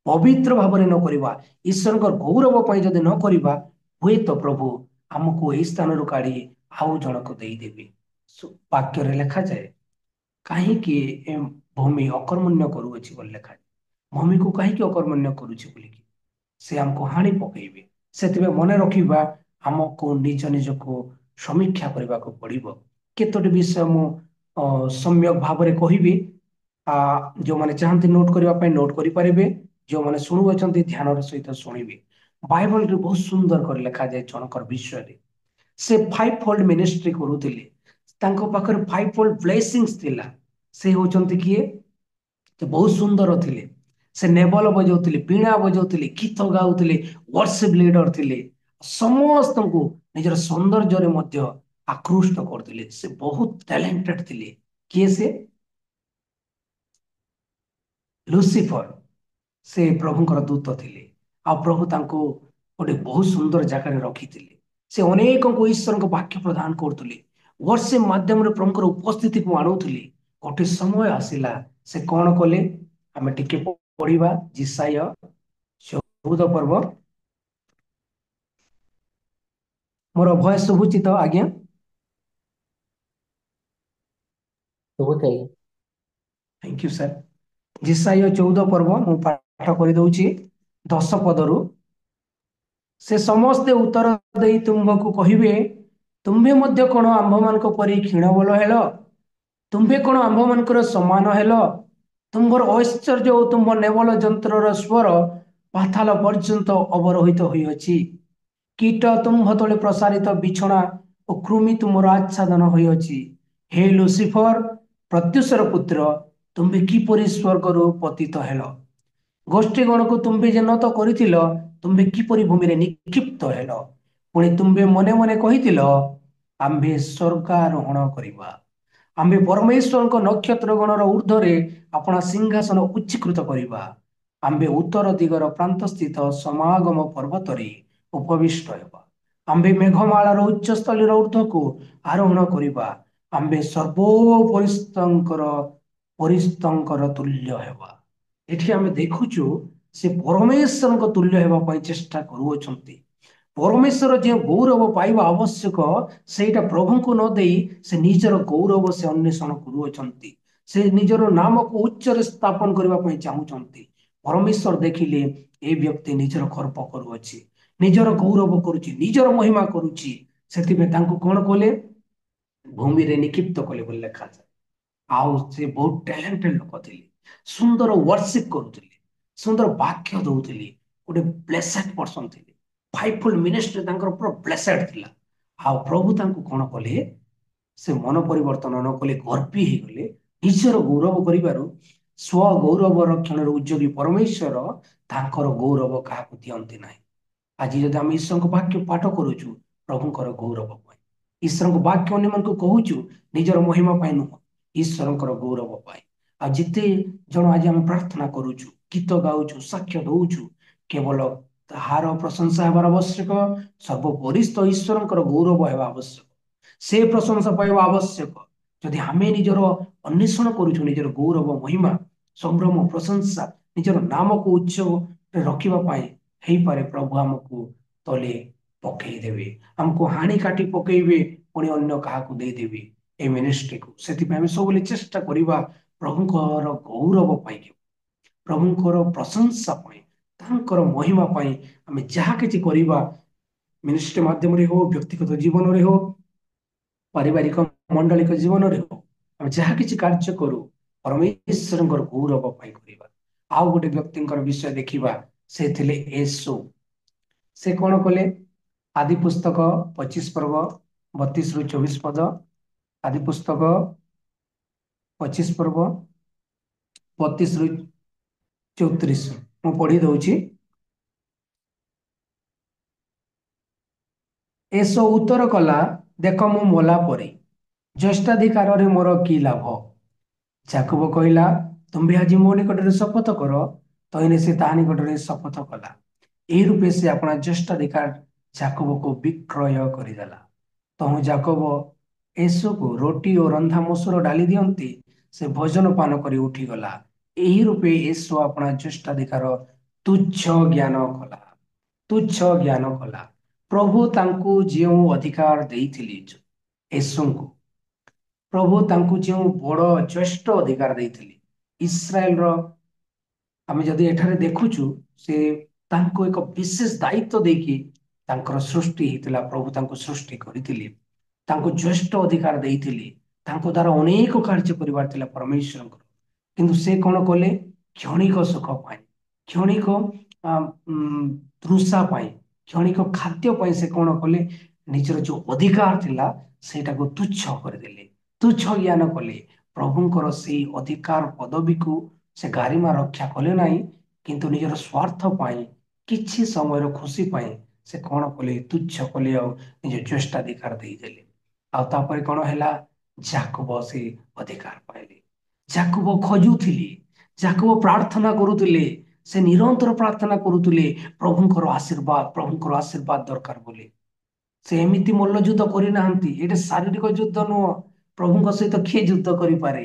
ପବିତ୍ର ଭାବରେ ନ କରିବା, ଈଶ୍ୱରଙ୍କ ଗୌରବ ପାଇଁ ଯଦି ନ କରିବା, ହୁଏତ ପ୍ରଭୁ ଆମକୁ ଏହି ସ୍ଥାନରୁ କାଢି ଆଉ ଜଣକୁ ଦେଇଦେବେ। ବାକ୍ୟରେ ଲେଖାଯାଏ, କାହିଁକି ଏ ଭୂମି ଅକର୍ମଣ୍ୟ କରୁଅଛି ବୋଲି ଲେଖାଯାଏ। ଭୂମିକୁ କାହିଁକି ଅକର୍ମଣ୍ୟ କରୁଛି ବୋଲିକି ସେ ଆମକୁ ହାଣି ପକେଇବେ। ସେଥିପାଇଁ ମନେ ରଖିବା, ଆମକୁ ନିଜ ନିଜକୁ ସମୀକ୍ଷା କରିବାକୁ ପଡିବ। କେତୋଟି ବିଷୟ ମୁଁ ସମ୍ୟକ ଭାବରେ କହିବି। जो मैंने चाहते नोट करने नोट करेंगे, जो मैंने शुणुअछंती ध्यान सहित शुणिबे। बाइबल रे बहुत सुंदर कर लिखा जाए जनकर विषय रे। से 5 फोल्ड मिनिस्ट्री करूथिले, तांको पाखर 5 फोल्ड ब्लेसिंग्स थिला। से होचंती किए, से बहुत सुंदर थिले। से नेबल बजाउथिले, बीणा बजाउथिले, गीत गाउथिले, वर्शिप लीडर थिले। समस्त को निजर सौंदर्य रे मध्य आकृष्ट करथिले। से बहुत टैलेंटेड थिले। किए से? लुसिफर। से प्रभुଙ୍କର ଦୂତ ଥିଲେ। ଆଉ ପ୍ରଭୁ ତାଙ୍କୁ ଗୋଟେ ବହୁତ ସୁନ୍ଦର ଜାଗାରେ ରଖିଥିଲେ। ସେ ଅନେକଙ୍କୁ ଈଶ୍ୱରଙ୍କ ବାକ୍ୟ ପ୍ରଦାନ କରୁଥିଲେ। ବର୍ଷିପ ମାଧ୍ୟମରେ ପ୍ରଭୁଙ୍କର ଉପସ୍ଥିତିକୁ ଆଣୁଥିଲେ। ଗୋଟେ ସମୟ ଆସିଲା, ସେ କଣ କଲେ? ଆମେ ଟିକେ ପଢିବା ଜିସାୟ 14 ପର୍ବ। ମୋର ଭଏସ ଶୁଭୁଛି ତ ଆଜ୍ଞା? ଶୁଭୁଛି ଆଜ୍ଞା। Thank you sir. ଜିସାୟ 14 ପର୍ବ ମୁଁ ପାଠ କରିଦଉଛି 10 ପଦରୁ। ସେ ସମସ୍ତେ ଉତ୍ତର ଦେଇ ତୁମ୍ଭକୁ କହିବେ, ତୁମ୍ଭେ ମଧ୍ୟ କଣ ଆମ୍ଭମାନଙ୍କ ପରି କ୍ଷୀଣବଲ ହେଲ? ତୁମ୍ଭେ କଣ ଆମ୍ଭମାନଙ୍କର ସମାନ ହେଲ? ତୁମ୍ଭର ଐଶ୍ୱର୍ଯ୍ୟ ଓ ତୁମ୍ଭ ନେବଲ ଯନ୍ତ୍ରର ସ୍ୱର ପାତାଳ ପର୍ଯ୍ୟନ୍ତ ଅବରୋହିତ ହୋଇଅଛି। କୀଟ ତୁମ୍ଭ ତଳେ ପ୍ରସାରିତ ବିଛଣା ଓ କୃମି ତୁମର ଆଚ୍ଛାଦନ ହୋଇଅଛି। ହେ ଲୁସିଫର, ପ୍ରତ୍ୟୁଷର ପୁତ୍ର, ତୁମ୍ଭେ କିପରି ସ୍ୱର୍ଗରୁ ପତିତ ହେଲ? ଗୋଷ୍ଠୀ ଗଣକୁ ତୁମ୍ଭେ ଯେ ନ ତ କରିଥିଲ, ତୁମ୍ଭେ କିପରି ଭୂମିରେ ନିକ୍ଷିପ୍ତ ହେଲ? ପୁଣି ତୁମ୍ଭେ ମନେ ମନେ କହିଥିଲ, ଆମ୍ଭେ ସ୍ୱର୍ଗାରୋହଣ କରିବା। ଆମ୍ଭେ ପରମେଶ୍ୱରଙ୍କ ନକ୍ଷତ୍ର ଗଣର ଉର୍ଦ୍ଧ୍ୱରେ ଆପଣା ସିଂହାସନ ଉଚ୍ଚୀକୃତ କରିବା। ଆମ୍ଭେ ଉତ୍ତର ଦିଗର ପ୍ରାନ୍ତସ୍ଥିତ ସମାଗମ ପର୍ବତରେ ଉପବିଷ୍ଟ ହେବା। ଆମ୍ଭେ ମେଘମାଳାର ଉଚ୍ଚସ୍ଥଳୀର ଉର୍ଦ୍ଧ୍ୱକୁ ଆରୋହଣ କରିବା। ଆମ୍ଭେ ପରିସ୍ତଙ୍କର ତୁଲ୍ୟ ହେବା। ଏଠି ଆମେ ଦେଖୁଛୁ ସେ ପରମେଶ୍ୱରଙ୍କ ତୁଲ୍ୟ ହେବା ପାଇଁ ଚେଷ୍ଟା କରୁଅଛନ୍ତି। ପରମେଶ୍ୱର ଯେଉଁ ଗୌରବ ପାଇବା ଆବଶ୍ୟକ, ସେଇଟା ପ୍ରଭୁଙ୍କୁ ନ ଦେଇ ସେ ନିଜର ଗୌରବ ସେ ଅନ୍ୱେଷଣ କରୁଅଛନ୍ତି। ସେ ନିଜର ନାମକୁ ଉଚ୍ଚରେ ସ୍ଥାପନ କରିବା ପାଇଁ ଚାହୁଁଛନ୍ତି। ପରମେଶ୍ୱର ଦେଖିଲେ ଏ ବ୍ୟକ୍ତି ନିଜର ଗର୍ବ କରୁଅଛି, ନିଜର ଗୌରବ କରୁଛି, ନିଜର ମହିମା କରୁଛି। ସେଥିପାଇଁ ତାଙ୍କୁ କଣ କଲେ? ଭୂମିରେ ନିକ୍ଷିପ୍ତ କଲେ ବୋଲି ଲେଖାଯାଏ। ଆଉ ସେ ବହୁତ ଟ୍ୟାଲେଣ୍ଟେଡ ଲୋକ ଥିଲେ। ସୁନ୍ଦର ୱାର୍ସିପ କରୁଥିଲେ, ସୁନ୍ଦର ବାକ୍ୟ ଦଉଥିଲେ। ଗୋଟେ ବ୍ଲେସେଡ ପର୍ସନ ଥିଲେ। 5 ଫୋଲ୍ଡ ମିନିଷ୍ଟ୍ରି ତାଙ୍କର ପୁରା ବ୍ଲେସେଡ ଥିଲା। ଆଉ ପ୍ରଭୁ ତାଙ୍କୁ କଣ କଲେ? ସେ ମନ ପରିବର୍ତ୍ତନ ନ କଲେ, ଗର୍ବି ହେଇଗଲେ। ନିଜର ଗୌରବ କରିବାରୁ ସ୍ୱ ଗୌରବ ରକ୍ଷଣର ଉଦ୍ୟୋଗୀ ପରମେଶ୍ୱର ତାଙ୍କର ଗୌରବ କାହାକୁ ଦିଅନ୍ତି ନାହିଁ। ଆଜି ଯଦି ଆମେ ଈଶ୍ୱରଙ୍କ ବାକ୍ୟ ପାଠ କରୁଛୁ, ପ୍ରଭୁଙ୍କର ଗୌରବ ପାଇଁ। ଈଶ୍ୱରଙ୍କ ବାକ୍ୟ ଅନ୍ୟମାନଙ୍କୁ କହୁଛୁ, ନିଜର ମହିମା ପାଇଁ ନୁହଁ, ଈଶ୍ୱରଙ୍କର ଗୌରବ ପାଇଁ। ଆଉ ଯେତେ ଜଣ ଆଜି ଆମେ ପ୍ରାର୍ଥନା କରୁଛୁ, ଗୀତ ଗାଉଛୁ, ସାକ୍ଷ୍ୟ ଦଉଛୁ, କେବଳ ତାହାର ପ୍ରଶଂସା ହେବାର ଆବଶ୍ୟକ। ସର୍ବୋପରିସ୍ଥ ଈଶ୍ୱରଙ୍କର ଗୌରବ ହେବା ଆବଶ୍ୟକ। ସେ ପ୍ରଶଂସା ପାଇବା ଆବଶ୍ୟକ। ଯଦି ଆମେ ନିଜର ଅନ୍ୱେଷଣ କରୁଛୁ, ନିଜର ଗୌରବ, ମହିମା, ସମ୍ଭ୍ରମ, ପ୍ରଶଂସା ନିଜର ନାମକୁ ଉଚ୍ଚରେ ରଖିବା ପାଇଁ, ହେଇପାରେ ପ୍ରଭୁ ଆମକୁ ତଳେ ପକେଇଦେବେ, ଆମକୁ ହାଣି କାଟି ପକେଇବେ, ପୁଣି ଅନ୍ୟ କାହାକୁ ଦେଇଦେବେ এই ମିନିଷ୍ଟ୍ରିକୁ। ସେଥିପାଇଁ ଆମେ ସବୁବେଳେ ଚେଷ୍ଟା କରିବା ପ୍ରଭୁଙ୍କର ଗୌରବ ପାଇଁ, ପ୍ରଭୁଙ୍କର ପ୍ରଶଂସା ପାଇଁ, ତାଙ୍କର ମହିମା ପାଇଁ ଆମେ ଯାହା କିଛି କରିବା, ମିନିଷ୍ଟ୍ରି ମାଧ୍ୟମରେ ହଉ, ବ୍ୟକ୍ତିଗତ ଜୀବନରେ ହଉ, ପାରିବାରିକ ମଣ୍ଡଳିକ ଜୀବନରେ ହଉ, ଆମେ ଯାହା କିଛି କାର୍ଯ୍ୟ କରୁ ପରମେଶ୍ୱରଙ୍କର ଗୌରବ ପାଇଁ କରିବା। ଆଉ ଗୋଟେ ବ୍ୟକ୍ତିଙ୍କର ବିଷୟ ଦେଖିବା, ସେ ଥିଲେ యేసు। ସେ କଣ କଲେ? ଆଦି ପୁସ୍ତକ 25 ପର୍ବ 32-24 ପଦ। ଆଦି ପୁସ୍ତକ 25 ପର୍ବ 32-34 ମୁଁ ପଢି ଦଉଛି। యేసు ଉତ୍ତର କଲା, ଦେଖ ମୁଁ ମଲା ପରି, ଜ୍ୟେଷ୍ଠାଧିକାରରେ ମୋର କି ଲାଭ? ଯାକୋବ କହିଲା, ତୁମ୍ଭେ ଆଜି ମୋ ନିକଟରେ ଶପଥ କର। ତହିଁରେ ସେ ତାହା ନିକଟରେ ଶପଥ କଲା। ଏହି ରୂପେ ସେ ଆପଣା ଜ୍ୟେଷ୍ଠାଧିକାର ଯାକୋବକୁ ବିକ୍ରୟ କରିଦେଲା। ତହୁଁ ଯାକୋବ యేସୁକୁ ରୋଟି ଓ ରନ୍ଧା ମସୁର ଡାଲି ଦିଅନ୍ତି। ସେ ଭୋଜନ ପାନ କରି ଉଠିଗଲା। ଏହି ରୂପେ యేసు ଆପଣା ଜ୍ୟେଷ୍ଠାଧିକାର ତୁଚ୍ଛ ଜ୍ଞାନ କଲା। ତୁଚ୍ଛ ଜ୍ଞାନ କଲା। ପ୍ରଭୁ ତାଙ୍କୁ ଯେଉଁ ଅଧିକାର ଦେଇଥିଲେ, యేସୁଙ୍କୁ ପ୍ରଭୁ ତାଙ୍କୁ ଯେଉଁ ବଡ ଜ୍ୟେଷ୍ଠ ଅଧିକାର ଦେଇଥିଲେ, ଇସ୍ରାଏଲର ଆମେ ଯଦି ଏଠାରେ ଦେଖୁଛୁ, ସେ ତାଙ୍କୁ ଏକ ବିଶେଷ ଦାୟିତ୍ୱ ଦେଇକି ତାଙ୍କର ସୃଷ୍ଟି ହେଇଥିଲା। ପ୍ରଭୁ ତାଙ୍କୁ ସୃଷ୍ଟି କରିଥିଲେ, ତାଙ୍କୁ ଜ୍ୟେଷ୍ଠ ଅଧିକାର ଦେଇଥିଲେ। ତାଙ୍କ ଦ୍ୱାରା ଅନେକ କାର୍ଯ୍ୟ କରିବାର ଥିଲା ପରମେଶ୍ୱରଙ୍କର। କିନ୍ତୁ ସେ କ'ଣ କଲେ? କ୍ଷଣିକ ସୁଖ ପାଇଁ, କ୍ଷଣିକ ତୃଷା ପାଇଁ, କ୍ଷଣିକ ଖାଦ୍ୟ ପାଇଁ ସେ କ'ଣ କଲେ? ନିଜର ଯୋଉ ଅଧିକାର ଥିଲା ସେଇଟାକୁ ତୁଚ୍ଛ କରିଦେଲେ, ତୁଚ୍ଛ ଜ୍ଞାନ କଲେ। ପ୍ରଭୁଙ୍କର ସେଇ ଅଧିକାର ପଦବୀକୁ ସେ ଗାରିମା ରକ୍ଷା କଲେ ନାହିଁ, କିନ୍ତୁ ନିଜର ସ୍ୱାର୍ଥ ପାଇଁ, କିଛି ସମୟର ଖୁସି ପାଇଁ ସେ କ'ଣ କଲେ? ତୁଚ୍ଛ କଲେ ଆଉ ନିଜ ଜ୍ୟେଷ୍ଠାଧିକାର ଦେଇଦେଲେ। ଆଉ ତାପରେ କ'ଣ ହେଲା? ଯାକୋବ ସେ ଅଧିକାର ପାଇଲେ। ଯାକୋବ ଖୋଜୁଥିଲେ, ଯାକୋବ ପ୍ରାର୍ଥନା କରୁଥିଲେ, ସେ ନିରନ୍ତର ପ୍ରାର୍ଥନା କରୁଥିଲେ ପ୍ରଭୁଙ୍କର ଆଶୀର୍ବାଦ ଦରକାର ବୋଲି। ସେ ଏମିତି ମଲ୍ଲଯୁଦ୍ଧ କରିନାହାନ୍ତି। ଏଇଟା ଶାରୀରିକ ଯୁଦ୍ଧ ନୁହଁ। ପ୍ରଭୁଙ୍କ ସହିତ କିଏ ଯୁଦ୍ଧ କରିପାରେ?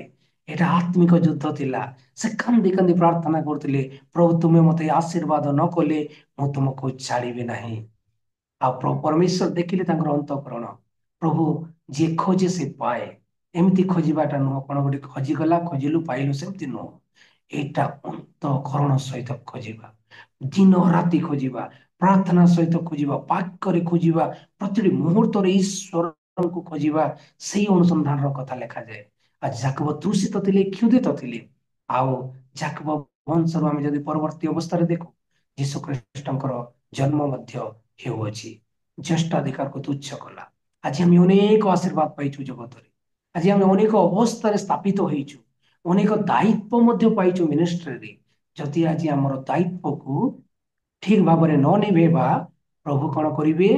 ଏଇଟା ଆତ୍ମିକ ଯୁଦ୍ଧ ଥିଲା। ସେ କାନ୍ଦି କାନ୍ଦି ପ୍ରାର୍ଥନା କରୁଥିଲେ, ପ୍ରଭୁ ତୁମେ ମତେ ଆଶୀର୍ବାଦ ନ କଲେ ମୁଁ ତୁମକୁ ଛାଡ଼ିବି ନାହିଁ। ଆଉ ପରମେଶ୍ୱର ଦେଖିଲେ ତାଙ୍କର ଅନ୍ତଃକରଣ। ପ୍ରଭୁ ଯିଏ ଖୋଜେ ସେ ପାଏ। ଏମିତି ଖୋଜିବାଟା ନୁହଁ, କ'ଣ ଗୋଟେ ଖୋଜିଗଲା ଖୋଜିଲୁ ପାଇଲୁ, ସେମିତି ନୁହଁ। ଏଇଟା ଅନ୍ତଃକରଣ ସହିତ ଖୋଜିବା, ଦିନ ରାତି ଖୋଜିବା, ପ୍ରାର୍ଥନା ସହିତ ଖୋଜିବା, ବାକ୍ୟରେ ଖୋଜିବା, ପ୍ରତିଟି ମୁହୂର୍ତ୍ତରେ ଈଶ୍ୱରଙ୍କୁ ଖୋଜିବା, ସେଇ ଅନୁସନ୍ଧାନର କଥା ଲେଖାଯାଏ। ଆଉ ଯାକୋବ ତୃଷିତ ଥିଲେ, କ୍ଷୁଧିତ ଥିଲେ। ଆଉ ଯାକୋବ ବଂଶରୁ ଆମେ ଯଦି ପରବର୍ତ୍ତୀ ଅବସ୍ଥାରେ ଦେଖୁ, ଯୀଶୁ ଖ୍ରୀଷ୍ଟଙ୍କର ଜନ୍ମ ମଧ୍ୟ ହେଉଅଛି। ଜ୍ୟେଷ୍ଠାଧିକାରକୁ ତୁଚ୍ଛ କଲା। ଆଜି ଆମେ ଅନେକ ଆଶୀର୍ବାଦ ପାଇଛୁ ଜଗତରେ। ଆଜି ଆମେ ଅନେକ ଅବସ୍ଥାରେ ସ୍ଥାପିତ ହେଇଛୁ, ଅନେକ ଦାୟିତ୍ୱ ମଧ୍ୟ ପାଇଛୁ ମିନିଷ୍ଟ୍ରିରେ। ଯଦି ଆଜି ଆମର ଦାୟିତ୍ୱକୁ ଠିକ ଭାବରେ ନ ନିଭେଇବା, ପ୍ରଭୁ କ'ଣ କରିବେ?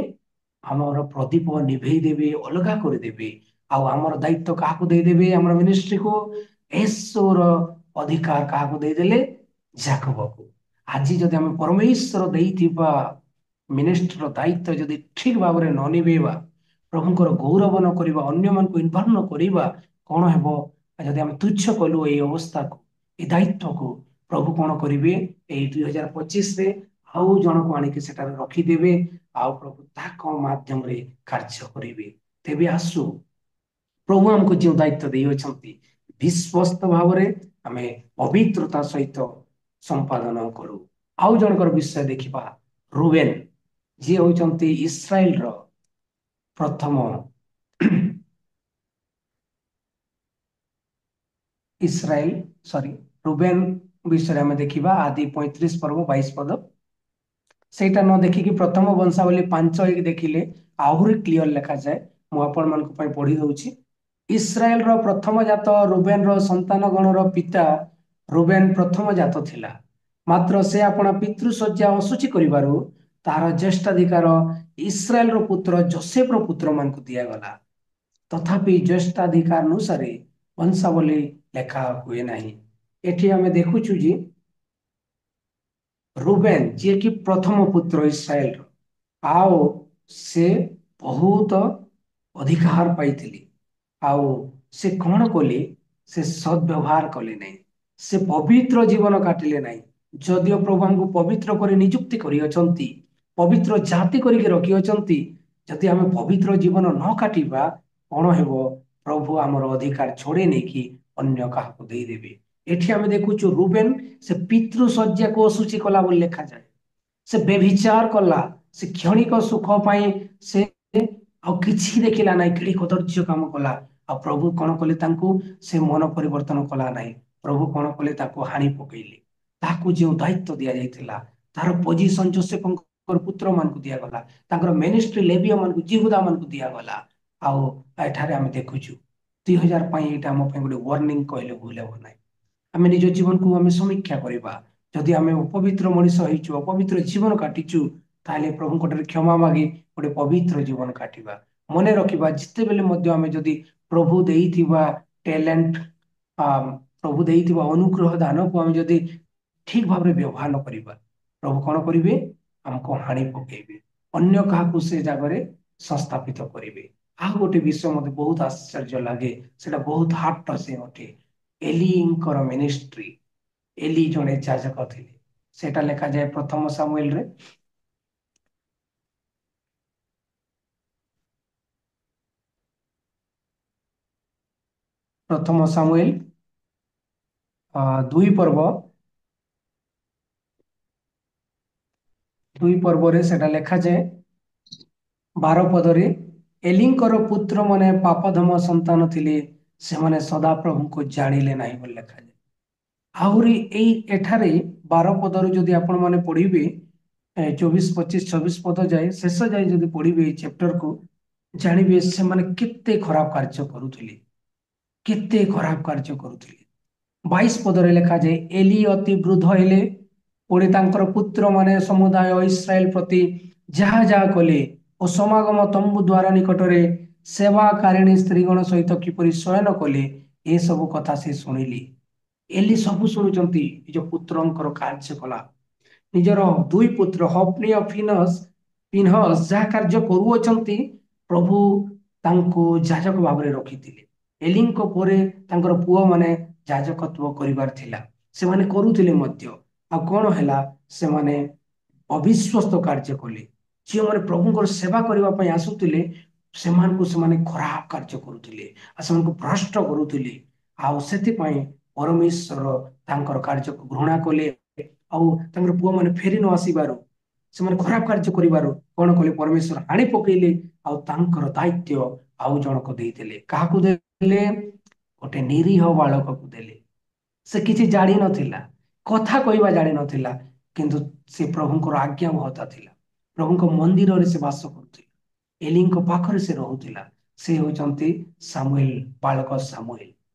ଆମର ପ୍ରଦୀପ ନିଭେଇ ଦେବେ, ଅଲଗା କରିଦେବେ। ଆଉ ଆମର ଦାୟିତ୍ୱ କାହାକୁ ଦେଇଦେବେ? ଆମର ମିନିଷ୍ଟ୍ରିକୁ ଏସୋର ଅଧିକାର କାହାକୁ ଦେଇଦେଲେ? ଯାକୋବକୁ। ଆଜି ଯଦି ଆମେ ପରମେଶ୍ୱର ଦେଇଥିବା ମିନିଷ୍ଟ୍ରିର ଦାୟିତ୍ୱ ଯଦି ଠିକ ଭାବରେ ନ ନିଭେଇବା, ପ୍ରଭୁଙ୍କର ଗୌରବ ନ କରିବା, ଅନ୍ୟମାନଙ୍କୁ ଇନଭଲ୍ଭ ନ କରିବା, କ'ଣ ହେବ? ଯଦି ଆମେ ତୁଚ୍ଛ କଲୁ ଏଇ ଅବସ୍ଥାକୁ, ଏଇ ଦାୟିତ୍ୱକୁ, ପ୍ରଭୁ କ'ଣ କରିବେ? ଏଇ 2025ରେ ଆଉ ଜଣକୁ ଆଣିକି ସେଠାରେ ରଖିଦେବେ, ଆଉ ପ୍ରଭୁ ତାଙ୍କ ମାଧ୍ୟମରେ କାର୍ଯ୍ୟ କରିବେ। ତେବେ ଆସୁ, ପ୍ରଭୁ ଆମକୁ ଯେଉଁ ଦାୟିତ୍ୱ ଦେଇଅଛନ୍ତି, ବିଶ୍ୱସ୍ତ ଭାବରେ ଆମେ ପବିତ୍ରତା ସହିତ ସମ୍ପାଦନ କରୁ। ଆଉ ଜଣଙ୍କର ବିଷୟ ଦେଖିବା, ରୁବେନ, ଯିଏ ହଉଛନ୍ତି ଇସ୍ରାଏଲର ପ୍ରଥମ ରୁବେନ ବିଷୟରେ ଆମେ ଦେଖିବା ଆଦି 35 ପର୍ବ 22 ପଦ। ସେଇଟା ନ ଦେଖିକି ପ୍ରଥମ ବଂଶାବଳୀ 5 ଦେଖିଲେ ଆହୁରି କ୍ଲିଅର ଲେଖାଯାଏ। ମୁଁ ଆପଣମାନଙ୍କ ପାଇଁ ପଢି ଦଉଛି। ଇସ୍ରାଏଲର ପ୍ରଥମ ଜାତ ରୁବେନର ସନ୍ତାନ ଗଣର ପିତା ରୁବେନ ପ୍ରଥମ ଜାତ ଥିଲା। ମାତ୍ର ସେ ଆପଣା ପିତୃଶଯ୍ୟା ଅଶୁଚି କରିବାରୁ ତାହାର ଜ୍ୟେଷ୍ଠାଧିକାର ଇସ୍ରାଏଲର ପୁତ୍ର ଯୋସେଫର ପୁତ୍ରମାନଙ୍କୁ ଦିଆଗଲା। ତଥାପି ଜ୍ୟେଷ୍ଠାଧିକାର ଅନୁସାରେ ବଂଶାବଳୀ ଲେଖା ହୁଏ ନାହିଁ। ଏଠି ଆମେ ଦେଖୁଛୁ ଯେ ରୁବେନ, ଯିଏକି ପ୍ରଥମ ପୁତ୍ର ଇସ୍ରାଏଲର, ଆଉ ସେ ବହୁତ ଅଧିକାର ପାଇଥିଲେ। ଆଉ ସେ କ'ଣ କଲେ? ସେ ସଦ୍ବ୍ୟବହାର କଲେ ନାହିଁ, ସେ ପବିତ୍ର ଜୀବନ କାଟିଲେ ନାହିଁ। ଯଦିଓ ପ୍ରଭୁ ଆମକୁ ପବିତ୍ର କରି ନିଯୁକ୍ତି କରିଅଛନ୍ତି, ପବିତ୍ର ଜାତି କରିକି ରଖିଅଛନ୍ତି, ଯଦି ଆମେ ପବିତ୍ର ଜୀବନ ନ କାଟିବା, କ'ଣ ହେବ? ପ୍ରଭୁ ଆମର ଅଧିକାର ଛଡ଼େଇ ନେଇକି ଅନ୍ୟ କାହାକୁ ଦେଇଦେବେ। ଏଠି ଆମେ ଦେଖୁଛୁ ରୁବେନ ସେ ପିତୃଶଯ୍ୟାକୁ ଅଶୁଚି କଲା ବୋଲି ଲେଖାଯାଏ। ସେ ବ୍ୟଭିଚାର କଲା। ସେ କ୍ଷଣିକ ସୁଖ ପାଇଁ ସେ ଆଉ କିଛି ଦେଖିଲା ନାହିଁ, କେଡ଼େ କଦର୍ଯ୍ୟ କାମ କଲା। ଆଉ ପ୍ରଭୁ କ'ଣ କଲେ? ତାଙ୍କୁ ସେ ମନ ପରିବର୍ତ୍ତନ କଲା ନାହିଁ। ପ୍ରଭୁ କ'ଣ କଲେ? ତାକୁ ହାଣି ପକେଇଲେ। ତାକୁ ଯେଉଁ ଦାୟିତ୍ୱ ଦିଆଯାଇଥିଲା, ତାର ପୋଜିସନ ଯୋସେଫଙ୍କର ପୁତ୍ର ମାନଙ୍କୁ ଦିଆଗଲା, ତାଙ୍କର ମିନିଷ୍ଟ୍ରି ଲେବିୟ ମାନଙ୍କୁ, ଜିହୁଦା ମାନଙ୍କୁ ଦିଆଗଲା। ଆଉ ଏଠାରେ ଆମେ ଦେଖୁଛୁ 2000 ପାଇଁ ଏଇଟା ଆମ ପାଇଁ ଗୋଟେ ୱାର୍ଣ୍ଣିଂ କହିଲେ ଭୁଲ ହେବ ନାହିଁ। ଆମେ ନିଜ ଜୀବନକୁ ଆମେ ସମୀକ୍ଷା କରିବା। ଯଦି ଆମେ ଅପବିତ୍ର ମଣିଷ ହେଇଛୁ, ଅପବିତ୍ର ଜୀବନ କାଟିଛୁ, ତାହେଲେ ପ୍ରଭୁଙ୍କ ଠାରେ କ୍ଷମା ମାଗି ଗୋଟେ ପବିତ୍ର ଜୀବନ କାଟିବା। ମନେ ରଖିବା, ଯେତେବେଳେ ମଧ୍ୟ ଆମେ ଯଦି ପ୍ରଭୁ ଦେଇଥିବା ଟ୍ୟାଲେଣ୍ଟ, ପ୍ରଭୁ ଦେଇଥିବା ଅନୁଗ୍ରହ ଦାନକୁ ଆମେ ଯଦି ଠିକ ଭାବରେ ବ୍ୟବହାର ନ କରିବା, ପ୍ରଭୁ କ'ଣ କରିବେ? ଆମକୁ ହାଣି ପକେଇବେ, ଅନ୍ୟ କାହାକୁ ସେ ଜାଗାରେ ସଂସ୍ଥାପିତ କରିବେ। ଆଉ ଗୋଟେ ବିଷୟ ମତେ ବହୁତ ଆଶ୍ଚର୍ଯ୍ୟ ଲାଗେ, ସେଟା ବହୁତ ହାର୍ଟ ଟଚିଂ ଅଟେ। ଏଲିଙ୍କର ମିନିଷ୍ଟ୍ରି। ଏଲି ଜଣେ ଯାଜକ ଥିଲେ। ସେଟା ଲେଖାଯାଏ ପ୍ରଥମ ସାମୁଏଲରେ ପ୍ରଥମ ସାମୁଏଲ 2 ପର୍ବରେ ସେଟା ଲେଖାଯାଏ 12 ପଦରେ, ଏଲିଙ୍କର ପୁତ୍ରମାନେ ପାପଧମ ସନ୍ତାନ ଥିଲେ, ସେମାନେ ସଦାପ୍ରଭୁଙ୍କୁ ଜାଣିଲେ ନାହିଁ ବୋଲି ଲେଖାଯାଏ। ଆହୁରି ଏଠାରେ 12 ପଦରୁ ଯଦି ଆପଣ ମାନେ ପଢିବେ 24, 25, 26 ପଦ ଯାଏ ଶେଷ ଯାଏ ଯଦି ପଢିବେ ଏଇ ଚ୍ୟାପ୍ଟରକୁ ଜାଣିବେ ସେମାନେ କେତେ ଖରାପ କାର୍ଯ୍ୟ କରୁଥିଲେ, କେତେ ଖରାପ କାର୍ଯ୍ୟ କରୁଥିଲେ। 22 ପଦରେ ଲେଖାଯାଏ ଏଲି ଅତି ବୃଦ୍ଧ ହେଲେ, ପୁଣି ତାଙ୍କର ପୁତ୍ରମାନେ ସମୁଦାୟ ଇସ୍ରାଏଲ ପ୍ରତି ଯାହା ଯାହା କଲେ ଓ ସମାଗମ ତମ୍ବୁ ଦ୍ୱାର ନିକଟରେ ସେବାକାରିଣୀ ସ୍ତ୍ରୀଗଣ ସହିତ କିପରି ଶୟନ କଲେ ଏସବୁ କଥା ସେ ଶୁଣିଲେ। ଏଲି ସବୁ ଶୁଣୁଛନ୍ତି ନିଜ ପୁତ୍ରଙ୍କର କାର୍ଯ୍ୟକଳାପ। ନିଜର ଦୁଇ ପୁତ୍ର ହଫ୍ନି ଓ ଫିନହସ୍ ଯାହା କାର୍ଯ୍ୟ କରୁଅଛନ୍ତି ପ୍ରଭୁ ତାଙ୍କୁ ଯାଜକ ଭାବରେ ରଖିଥିଲେ। ଏଲିଙ୍କ ପରେ ତାଙ୍କର ପୁଅମାନେ ଯାଜକତ୍ୱ କରିବାର ଥିଲା, ସେମାନେ କରୁଥିଲେ ମଧ୍ୟ। ଆଉ କଣ ହେଲା, ସେମାନେ ଅବିଶ୍ୱସ୍ତ କାର୍ଯ୍ୟ କଲେ। ଯେଉଁମାନେ ପ୍ରଭୁଙ୍କର ସେବା କରିବା ପାଇଁ ଆସୁଥିଲେ ସେମାନଙ୍କୁ ସେମାନେ ଖରାପ କାର୍ଯ୍ୟ କରୁଥିଲେ ଆଉ ସେମାନଙ୍କୁ ଭ୍ରଷ୍ଟ କରୁଥିଲେ। ଆଉ ସେଥିପାଇଁ ପରମେଶ୍ୱର ତାଙ୍କର କାର୍ଯ୍ୟକୁ ଘୃଣା କଲେ। ଆଉ ତାଙ୍କର ପୁଅମାନେ ଫେରି ନ ଆସିବାରୁ, ସେମାନେ ଖରାପ କାର୍ଯ୍ୟ କରିବାରୁ କଣ କଲେ, ପରମେଶ୍ୱର ହାଣି ପକେଇଲେ ଆଉ ତାଙ୍କର ଦାୟିତ୍ୱ ଆଉ ଜଣକୁ ଦେଇଥିଲେ। କାହାକୁ ଦେଲେ? ଗୋଟେ ନିରୀହ ବାଳକକୁ ଦେଲେ। ସେ କିଛି ଜାଣିନଥିଲା, କଥା କହିବା ଜାଣିନଥିଲା, କିନ୍ତୁ ସେ ପ୍ରଭୁଙ୍କର ଆଜ୍ଞାବହତା ଥିଲା। ପ୍ରଭୁଙ୍କ ମନ୍ଦିରରେ ସେ ବାସ କରୁଥିଲା, ଏଲିଙ୍କ ପାଖରେ ସେ ରହୁଥିଲା। ସେ ହେଉଛନ୍ତି ସାମୁଏଲ, ବାଳକ ସାମୁଏଲ।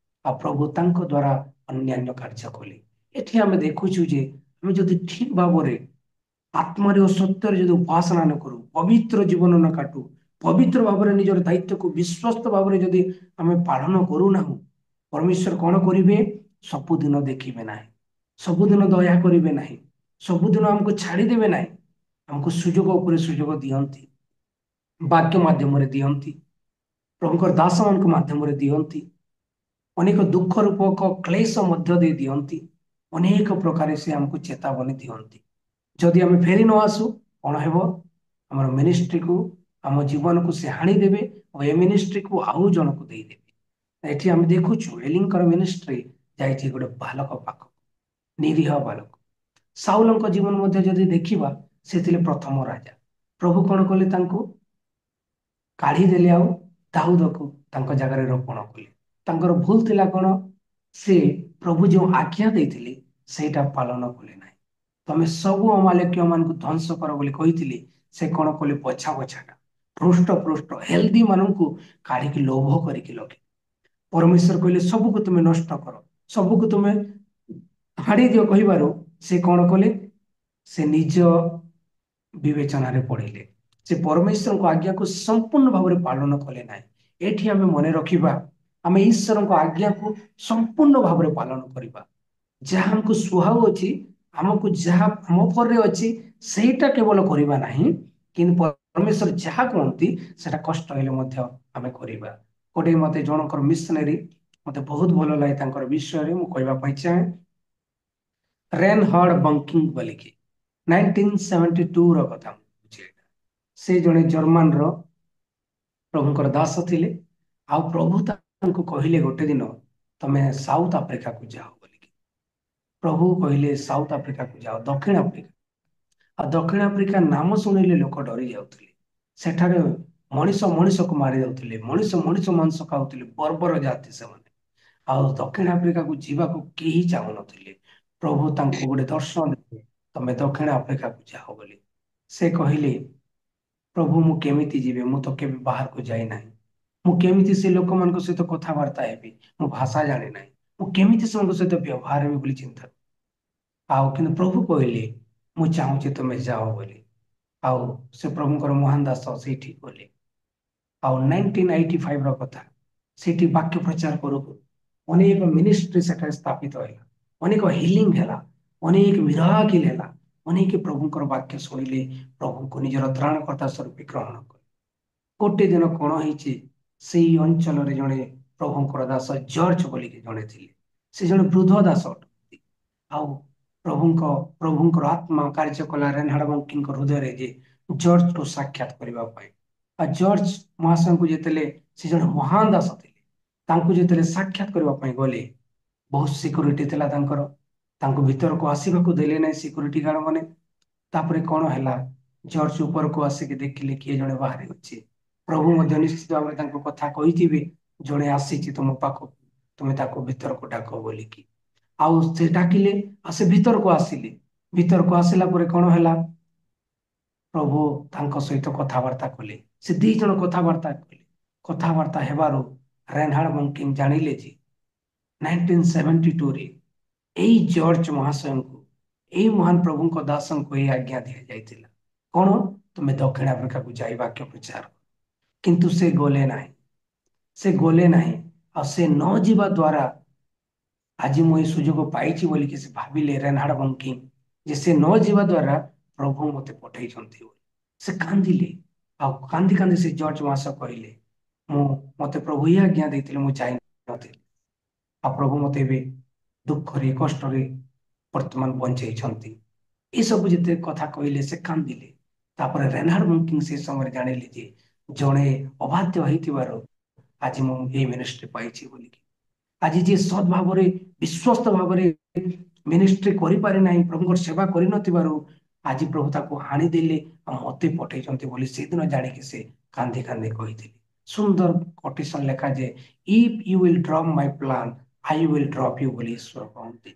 ଆଉ ପ୍ରଭୁ ତାଙ୍କ ଦ୍ୱାରା ଅନ୍ୟାନ୍ୟ କାର୍ଯ୍ୟ କଲେ। ଏଠି ଆମେ ଦେଖୁଛୁ ଯେ ଆମେ ଯଦି ଠିକ ଭାବରେ ଆତ୍ମାରେ ଓ ସତ୍ୟରେ ଯଦି ଉପାସନା ନ କରୁ, ପବିତ୍ର ଜୀବନ ନ କାଟୁ, ପବିତ୍ର ଭାବରେ ନିଜର ଦାୟିତ୍ୱକୁ ବିଶ୍ୱସ୍ତ ଭାବରେ ଯଦି ଆମେ ପାଳନ କରୁନାହୁଁ, ପରମେଶ୍ୱର କଣ କରିବେ? ସବୁଦିନ ଦେଖିବେ ନାହିଁ, ସବୁଦିନ ଦୟା କରିବେ ନାହିଁ, ସବୁଦିନ ଆମକୁ ଛାଡ଼ିଦେବେ ନାହିଁ। ଆମକୁ ସୁଯୋଗ ଉପରେ ସୁଯୋଗ ଦିଅନ୍ତି, ବାକ୍ୟ ମାଧ୍ୟମରେ ଦିଅନ୍ତି, ପ୍ରଭୁଙ୍କର ଦାସମାନଙ୍କ ମାଧ୍ୟମରେ ଦିଅନ୍ତି, ଅନେକ ଦୁଃଖ ରୂପକ କ୍ଲେଶ ମଧ୍ୟ ଦେଇ ଦିଅନ୍ତି। ଅନେକ ପ୍ରକାର ସେ ଆମକୁ ଚେତାବନୀ ଦିଅନ୍ତି। ଯଦି ଆମେ ଫେରି ନ ଆସୁ କଣ ହେବ? ଆମର ମିନିଷ୍ଟ୍ରିକୁ, ଆମ ଜୀବନକୁ ସେ ହାଣିଦେବେ ଆଉ ଏ ମିନିଷ୍ଟ୍ରିକୁ ଆଉ ଜଣକୁ ଦେଇଦେବେ। ଏଠି ଆମେ ଦେଖୁଛୁ ଏଲିଙ୍କର ମିନିଷ୍ଟ୍ରି ଯାଇଛି ଗୋଟେ ବାଲକ ପାଖକୁ, ନିରୀହ ବାଲକ। ସାଉଲଙ୍କ ଜୀବନ ମଧ୍ୟ ଯଦି ଦେଖିବା, ସେ ଥିଲେ ପ୍ରଥମ ରାଜା। ପ୍ରଭୁ କଣ କଲେ? ତାଙ୍କୁ କାଢିଦେଲେ ଆଉ ଦାଉଦକୁ ତାଙ୍କ ଜାଗାରେ ରୋପଣ କଲେ। ତାଙ୍କର ଭୁଲ ଥିଲା କଣ? ସେ ପ୍ରଭୁ ଯେଉଁ ଆଜ୍ଞା ଦେଇଥିଲେ ସେଇଟା ପାଳନ କଲେ ନାହିଁ। ତମେ ସବୁ ଅମାଲେକୀୟ ମାନଙ୍କୁ ଧ୍ୱଂସ କର ବୋଲି କହିଥିଲେ, ସେ କଣ କଲେ? ପଛା ପଛାଟା ପୃଷ୍ଠ ପୃଷ୍ଠ ହେଲ୍ଦି ମାନଙ୍କୁ କାଢିକି ଲୋଭ କରିକି ଲଗେ। ପରମେଶ୍ୱର କହିଲେ ସବୁକୁ ତୁମେ ନଷ୍ଟ କର, ସବୁକୁ ତୁମେ ହାଣି ଦିଅ କହିବାରୁ ସେ କଣ କଲେ? ସେ ନିଜ ବିବେଚନାରେ ପଡ଼ିଲେ। ସେ ପରମେଶ୍ୱରଙ୍କ ଆଜ୍ଞାକୁ ସମ୍ପୂର୍ଣ୍ଣ ଭାବରେ ପାଳନ କଲେ ନାହିଁ। ଏଠି ଆମେ ମନେ ରଖିବା, ଆମେ ଈଶ୍ୱରଙ୍କ ଆଜ୍ଞାକୁ ସମ୍ପୂର୍ଣ୍ଣ ଭାବରେ ପାଳନ କରିବା। ଯାହା ଆମକୁ ସୁହାଉଅଛି, ଆମକୁ ଯାହା ଆମ ଉପରେ ଅଛି ସେଇଟା କେବଳ କରିବା ନାହିଁ, କିନ୍ତୁ ପରମେଶ୍ୱର ଯାହା କୁହନ୍ତି ସେଟା କଷ୍ଟ ହେଲେ ମଧ୍ୟ ଆମେ କରିବା। ଗୋଟେ ମତେ ଜଣଙ୍କର ମିଶନାରୀ ମତେ ବହୁତ ଭଲ ଲାଗେ, ତାଙ୍କର ବିଷୟରେ ମୁଁ କହିବା ପାଇଁ ଚାହେଁ। ରେନ୍ ହାର୍ଡ ବଙ୍କିଂ ବୋଲିକି 1972ର କଥା ମୁଁ କହୁଛି। ସେ ଜଣେ ଜର୍ମାନର ପ୍ରଭୁଙ୍କର ଦାସ ଥିଲେ। ଆଉ ପ୍ରଭୁ ତାଙ୍କୁ କହିଲେ ଗୋଟେ ଦିନ, ତମେ ସାଉଥ ଆଫ୍ରିକାକୁ ଯାଅ ବୋଲିକି। ପ୍ରଭୁ କହିଲେ ସାଉଥ ଆଫ୍ରିକାକୁ ଯାଅ, ଦକ୍ଷିଣ ଆଫ୍ରିକା। ଆଉ ଦକ୍ଷିଣ ଆଫ୍ରିକା ନାମ ଶୁଣିଲେ ଲୋକ ଡରି ଯାଉଥିଲେ। ସେଠାରେ ମଣିଷ ମଣିଷକୁ ମାରି ଯାଉଥିଲେ, ମଣିଷ ମଣିଷ ମାଂସ ଖାଉଥିଲେ, ବର୍ବର ଜାତି ସେମାନେ। ଆଉ ଦକ୍ଷିଣ ଆଫ୍ରିକାକୁ ଯିବାକୁ କେହି ଚାହୁଁନଥିଲେ। ପ୍ରଭୁ ତାଙ୍କୁ ଗୋଟେ ଦର୍ଶନ ଦେଲେ, ତମେ ଦକ୍ଷିଣ ଆଫ୍ରିକାକୁ ଯାଅ ବୋଲି। ସେ କହିଲେ, ପ୍ରଭୁ ମୁଁ କେମିତି ଯିବି? ମୁଁ ତ କେବେ ବାହାରକୁ ଯାଇନାହିଁ। ମୁଁ କେମିତି ସେ ଲୋକମାନଙ୍କ ସହିତ କଥାବାର୍ତ୍ତା ହେବି? ମୁଁ ଭାଷା ଜାଣି ନାହିଁ। ମୁଁ କେମିତି ସେମାନଙ୍କ ସହିତ ବ୍ୟବହାର ହେବି ବୋଲି ଚିନ୍ତା। ଆଉ କିନ୍ତୁ ପ୍ରଭୁ କହିଲେ, ମୁଁ ଚାହୁଁଛି ତମେ ଯାଅ ବୋଲି। ଆଉ ସେ ପ୍ରଭୁଙ୍କର ମହାନ ଦାସ ସେଇଠି ଗଲେ। ଆଉ 1985ର କଥା, ସେଇଠି ବାକ୍ୟ ପ୍ରଚାର କରୁ କରୁ ଅନେକ ମିନିଷ୍ଟ୍ରି ସେଠାରେ ସ୍ଥାପିତ ହେଲା, ଅନେକ ହିଲିଂ ହେଲା, ଅନେକ ମିରାକିଲ ହେଲା। ଅନେକ ପ୍ରଭୁଙ୍କର ବାକ୍ୟ ଶୁଣିଲେ, ପ୍ରଭୁଙ୍କୁ ନିଜର ତ୍ରାଣକର୍ତ୍ତା ସ୍ୱରୂପ ଗ୍ରହଣ କଲେ। ଗୋଟେ ଦିନ କଣ ହେଇଛି, ସେଇ ଅଞ୍ଚଳରେ ଜଣେ ପ୍ରଭୁଙ୍କର ଦାସ ଜର୍ଜ ବୋଲିକି ଜଣେ ଥିଲେ। ସେ ଜଣେ ବୃଦ୍ଧ ଦାସ ଅଟନ୍ତି। ଆଉ ପ୍ରଭୁଙ୍କର ଆତ୍ମା କାର୍ଯ୍ୟ କଲା ରେନହାର୍ଡ ବଙ୍କିଙ୍କ ହୃଦୟରେ ଯେ ଜର୍ଜକୁ ସାକ୍ଷାତ କରିବା ପାଇଁ। ଆଉ ଜର୍ଜ ମହାଶୟଙ୍କୁ ଯେତେବେଳେ, ସେ ଜଣେ ମହାନ ଦାସ ଥିଲେ, ତାଙ୍କୁ ଯେତେବେଳେ ସାକ୍ଷାତ କରିବା ପାଇଁ ଗଲେ, ବହୁତ ସିକ୍ୟୁରିଟି ଥିଲା ତାଙ୍କର, ତାଙ୍କୁ ଭିତରକୁ ଆସିବାକୁ ଦେଲେ ନାହିଁ ସିକ୍ୟୁରିଟି ଗାର୍ଡ ମାନେ। ତାପରେ କଣ ହେଲା, ଜର୍ଜ ଉପରକୁ ଆସିକି ଦେଖିଲେ କିଏ ଜଣେ ବାହାରେ ଅଛି। ପ୍ରଭୁ ମଧ୍ୟ ନିଶ୍ଚିତ ଭାବରେ ତାଙ୍କ କଥା କହିଥିବେ, ଜଣେ ଆସିଛି ତୁମ ପାଖକୁ, ତୁମେ ତାକୁ ଭିତରକୁ ଡାକ ବୋଲିକି। ଆଉ ସେ ଡାକିଲେ ଆଉ ସେ ଭିତରକୁ ଆସିଲେ। ଭିତରକୁ ଆସିଲା ପରେ କଣ ହେଲା, ପ୍ରଭୁ ତାଙ୍କ ସହିତ କଥାବାର୍ତ୍ତା କଲେ। ସେ ଦି ଜଣ କଥାବାର୍ତ୍ତା କଲେ। କଥାବାର୍ତ୍ତା ହେବାରୁ ରେନହାର୍ଡ ବଙ୍କିମ୍ ଜାଣିଲେ ଯେ 1972ରେ ଏଇ ଜର୍ଜ ମହାଶୟଙ୍କୁ, ଏଇ ମହାନ ପ୍ରଭୁଙ୍କ ଦାସଙ୍କୁ ଏହି ଆଜ୍ଞା ଦିଆଯାଇଥିଲା, କଣ, ତୁମେ ଦକ୍ଷିଣ ଆଫ୍ରିକାକୁ ଯାଇ ବାକ୍ୟ ପ୍ରଚାର। କିନ୍ତୁ ସେ ଗଲେ ନାହିଁ। ସେ ଗଲେ ନାହିଁ। ଆଉ ସେ ନ ଯିବା ଦ୍ୱାରା ଆଜି ମୁଁ এই ସୁଯୋଗ ପାଇଛି ବୋଲିକି ସେ ଭାବିଲେ ରେନହାର୍ଡ ବଙ୍କିମ୍, ଯେ ସେ ନ ଯିବା ଦ୍ୱାରା ପ୍ରଭୁ ମୋତେ ପଠେଇଛନ୍ତି ବୋଲି। ସେ କାନ୍ଦିଲେ। ଆଉ କାନ୍ଦି କାନ୍ଦି ସେ ଜର୍ଜ ମହାଶୟ କହିଲେ, ମତେ ପ୍ରଭୁ ହିଁ ଆଜ୍ଞା ଦେଇଥିଲେ, ମୁଁ ଯାଇନଥିଲି। ଆଉ ପ୍ରଭୁ ମତେ ଏବେ ଦୁଃଖରେ କଷ୍ଟରେ ବର୍ତ୍ତମାନ ବଞ୍ଚେଇଛନ୍ତି। ଏସବୁ ଯେତେ କଥା କହିଲେ ସେ କାନ୍ଦିଲେ। ତାପରେ ରେନହାର୍ଡ ବଙ୍କିମ୍ ସେ ସମୟରେ ଜାଣିଲେ ଯେ ଜଣେ ଅବାଧ୍ୟ ହେଇଥିବାରୁ ଆଜି ମୁଁ ଏଇ ମିନିଷ୍ଟ୍ରି ପାଇଛି ବୋଲିକି। ଆଜି ଯିଏ ସତ୍ ଭାବରେ ବିଶ୍ୱସ୍ତ ଭାବରେ ମିନିଷ୍ଟ୍ରି କରିପାରି ନାହିଁ, ପ୍ରଭୁଙ୍କର ସେବା କରିନଥିବାରୁ ଆଜି ପ୍ରଭୁ ତାକୁ ହାଣିଦେଲେ ଆଉ ମତେ ପଠେଇଛନ୍ତି ବୋଲି ସେଦିନ ଜାଣିକି ସେ କାନ୍ଦି କାନ୍ଦି କହିଥିଲେ। ସୁନ୍ଦର କୋଟେସନ ଲେଖା ଯେ if you will drop my plan I will drop you ବୋଲି ଈଶ୍ୱର କହନ୍ତି।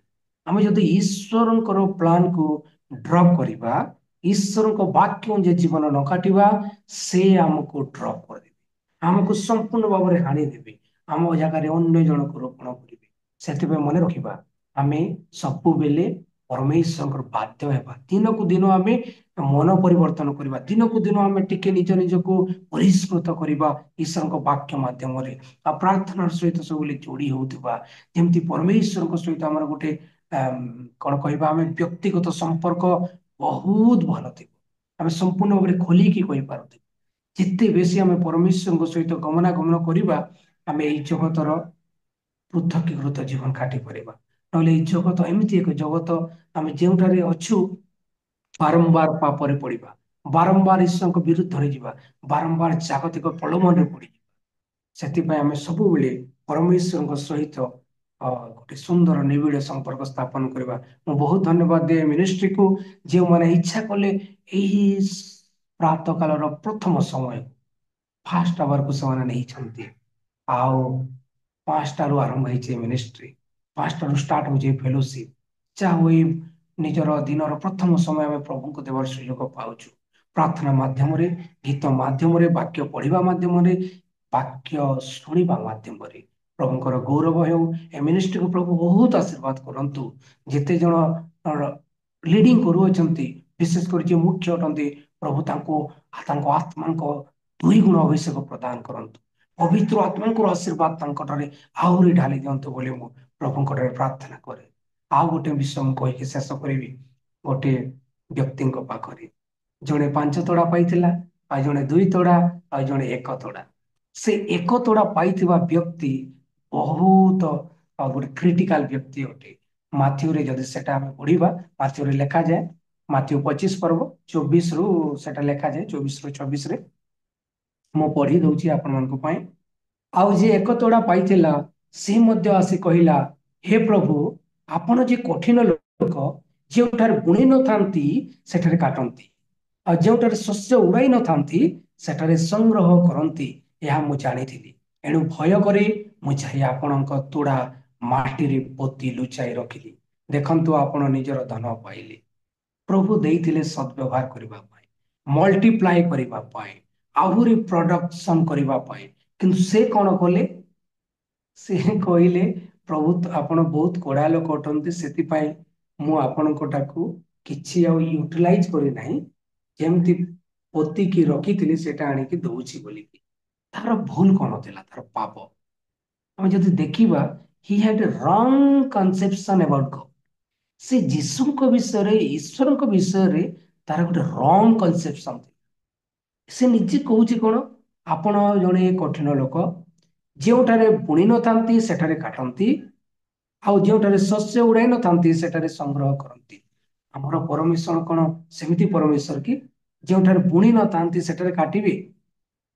ଆମେ ଯଦି ଈଶ୍ୱରଙ୍କର ପ୍ଲାନ୍କୁ ଡ୍ରପ୍ କରିବା, ଈଶ୍ୱରଙ୍କ ବାକ୍ୟ ଯେ ଜୀବନ ନ କାଟିବା, ସେ ଆମକୁ ଡ୍ରପ୍ କରିଦେବେ, ଆମକୁ ସମ୍ପୂର୍ଣ୍ଣ ଭାବରେ ହାଣିଦେବେ, ଆମ ଜାଗାରେ ଅନ୍ୟ ଜଣକୁ ରୋପଣ କରିବେ। ସେଥିପାଇଁ ମନେ ରଖିବା, ଆମେ ସବୁବେଳେ ପରମେଶ୍ୱରଙ୍କର ବାଧ୍ୟ ହେବା। ଦିନକୁ ଦିନ ଆମେ ମନ ପରିବର୍ତ୍ତନ କରିବା। ଦିନକୁ ଦିନ ଆମେ ଟିକେ ନିଜ ନିଜକୁ ପରିଷ୍କୃତ କରିବା ଈଶ୍ୱରଙ୍କ ବାକ୍ୟ ମାଧ୍ୟମରେ। ଆଉ ପ୍ରାର୍ଥନାର ସହିତ ସବୁବେଳେ ଯୋଡି ହଉଥିବା, ଯେମିତି ପରମେଶ୍ୱରଙ୍କ ସହିତ ଆମର ଗୋଟେ କଣ କହିବା, ଆମେ ବ୍ୟକ୍ତିଗତ ସମ୍ପର୍କ ବହୁତ ଭଲ ଥିବ। ଆମେ ସମ୍ପୂର୍ଣ୍ଣ ଭାବରେ ଖୋଲିକି କହିପାରୁଥିବ। ଯେତେ ବେଶୀ ଆମେ ପରମେଶ୍ୱରଙ୍କ ସହିତ ଗମନାଗମନ କରିବା, ଆମେ ଏଇ ଜଗତର ପୃଥକୀକୃତ ଜୀବନ କାଟି ପାରିବା। ନହେଲେ ଏଇ ଜଗତ ଏମିତି ଏକ ଜଗତ, ଆମେ ଯେଉଁଠାରେ ଅଛୁ ବାରମ୍ବାର ପାପରେ ପଡ଼ିବା, ବାରମ୍ବାର ଈଶ୍ୱରଙ୍କ ବିରୁଦ୍ଧରେ ଯିବା, ବାରମ୍ବାର ଜାଗତିକ ପ୍ରଲୋଭନରେ ପଡ଼ିଯିବା। ସେଥିପାଇଁ ଆମେ ସବୁବେଳେ ପରମେଶ୍ୱରଙ୍କ ସହିତ ଗୋଟେ ସୁନ୍ଦର ନିବିଡ଼ ସମ୍ପର୍କ ସ୍ଥାପନ କରିବା। ମୁଁ ବହୁତ ଧନ୍ୟବାଦ ଦିଏ ମିନିଷ୍ଟ୍ରିକୁ, ଯେଉଁମାନେ ଇଚ୍ଛା କଲେ ଏହି ପ୍ରାତଃ କାଳର ପ୍ରଥମ ସମୟ ଫାଷ୍ଟ ଆୱାରକୁ ସେମାନେ ନେଇଛନ୍ତି। ଆଉ 5ଟାରୁ ଆରମ୍ଭ ହେଇଛି ମିନିଷ୍ଟ୍ରି, 5ଟାରୁ ଷ୍ଟାର୍ଟ ହଉଛି ଫେଲୋସିପ। ଯାହା ହୁଏ ନିଜର ଦିନର ପ୍ରଥମ ସମୟ ଆମେ ପ୍ରଭୁଙ୍କୁ ଦେବାର ସୁଯୋଗ ପାଉଛୁ। ପ୍ରାର୍ଥନା ମାଧ୍ୟମରେ, ଗୀତ ମାଧ୍ୟମରେ, ବାକ୍ୟ ପଢିବା ମାଧ୍ୟମରେ, ବାକ୍ୟ ଶୁଣିବା ମାଧ୍ୟମରେ ପ୍ରଭୁଙ୍କର ଗୌରବ ହେଉ। ଏ ମିନିଷ୍ଟ୍ରିକୁ ପ୍ରଭୁ ବହୁତ ଆଶୀର୍ବାଦ କରନ୍ତୁ। ଯେତେ ଜଣ লিডিং କରୁଅଛନ୍ତି, ବିଶେଷ କରି ଯିଏ ମୁଖ୍ୟ ଅଟନ୍ତି, ପ୍ରଭୁ ତାଙ୍କୁ ତାଙ୍କ ଆତ୍ମାଙ୍କ 2 ଗୁଣ ଅଭିଷେକ ପ୍ରଦାନ କରନ୍ତୁ। ପବିତ୍ର ଆତ୍ମାଙ୍କର ଆଶୀର୍ବାଦ ତାଙ୍କଠାରେ ଆହୁରି ଢାଲି ଦିଅନ୍ତୁ ବୋଲି ମୁଁ ପ୍ରଭୁଙ୍କଠାରେ ପ୍ରାର୍ଥନା କରେ। ଆଉ ଗୋଟେ ବିଷୟ ମୁଁ କହିକି ଶେଷ କରିବି। ଗୋଟେ ବ୍ୟକ୍ତିଙ୍କ ପାଖରେ ଜଣେ 5 ତୋଡ଼ା ପାଇଥିଲା, ଆଉ ଜଣେ 2 ତୋଡ଼ା, ଆଉ ଜଣେ 1 ତୋଡ଼ା। ସେ 1 ତୋଡ଼ା ପାଇଥିବା ବ୍ୟକ୍ତି ବହୁତ ଗୋଟେ କ୍ରିଟିକାଲ ବ୍ୟକ୍ତି ଅଟେ। ମାଥ୍ୟୁରେ ଯଦି ସେଟା ଆମେ ପଢିବା, ମାଥ୍ୟୁରେ ଲେଖାଯାଏ, ମାଥ୍ୟୁ 25 ପର୍ବ 24ରୁ ସେଟା ଲେଖାଯାଏ, 24ରୁ 26ରେ ମୁଁ ପଢି ଦଉଛି ଆପଣମାନଙ୍କ ପାଇଁ। ଆଉ ଯିଏ 1 ତୋଡ଼ା ପାଇଥିଲା, ସେ ମଧ୍ୟ ଆସି କହିଲା, ହେ ପ୍ରଭୁ, ଆପଣ ଯେ କଠିନ ଲୋକ, ଯେଉଁଠାରେ ବୁଣି ନଥାନ୍ତି ସେଠାରେ କାଟନ୍ତି, ଆଉ ଯେଉଁଠାରେ ଶସ୍ୟ ଉଡ଼ାଇ ନଥାନ୍ତି ସେଠାରେ ସଂଗ୍ରହ କରନ୍ତି, ଏହା ମୁଁ ଜାଣିଥିଲି। ଏଣୁ ଭୟ କରି ମୁଁ ଯାଇ ଆପଣଙ୍କ ତୋଡ଼ା ମାଟିରେ ପୋତି ଲୁଚାଇ ରଖିଲି। ଦେଖନ୍ତୁ, ଆପଣ ନିଜର ଧନ ପାଇଲେ। ପ୍ରଭୁ ଦେଇଥିଲେ ସଦ୍ବ୍ୟବହାର କରିବା ପାଇଁ, ମଲ୍ଟିପ୍ଲାଏ କରିବା ପାଇଁ, ଆହୁରି ପ୍ରଡକ୍ସନ କରିବା ପାଇଁ। କିନ୍ତୁ ସେ କଣ କଲେ? ସେ କହିଲେ, ପ୍ରଭୁ ଆପଣ ବହୁତ କଡ଼ା ଲୋକ ଅଟନ୍ତି, ସେଥିପାଇଁ ମୁଁ ଆପଣଙ୍କଟାକୁ କିଛି ଆଉ ୟୁଟିଲାଇଜ କରିନାହିଁ, ଯେମିତି ପୋତିକି ରଖିଥିଲି ସେଟା ଆଣିକି ଦଉଛି ବୋଲିକି। ତାର ଭୁଲ କଣ ଥିଲା? ତାର ପାପ। ଆମେ ଯଦି ଦେଖିବା, ହି ହ୍ୟାଡ ଏ ରଙ୍ଗ କନସେପସନ ଆବାଉଟ ଗଡ୍। ସେ ଯୀଶୁଙ୍କ ବିଷୟରେ, ଈଶ୍ୱରଙ୍କ ବିଷୟରେ ତାର ଗୋଟେ ରଙ୍ଗ କନସେପସନ ଥିଲା। ସେ ନିଜେ କହୁଛି କଣ? ଆପଣ ଜଣେ କଠିନ ଲୋକ, ଯେଉଁଠାରେ ବୁଣି ନଥାନ୍ତି ସେଠାରେ କାଟନ୍ତି, ଆଉ ଯେଉଁଠାରେ ଶସ୍ୟ ଉଡ଼ାଇ ନଥାନ୍ତି ସେଠାରେ ସଂଗ୍ରହ କରନ୍ତି। ଆମର ପରମେଶ୍ୱର କଣ ସେମିତି ପରମେଶ୍ୱର କି? ଯେଉଁଠାରେ ବୁଣି ନଥାନ୍ତି ସେଠାରେ କାଟିବେ?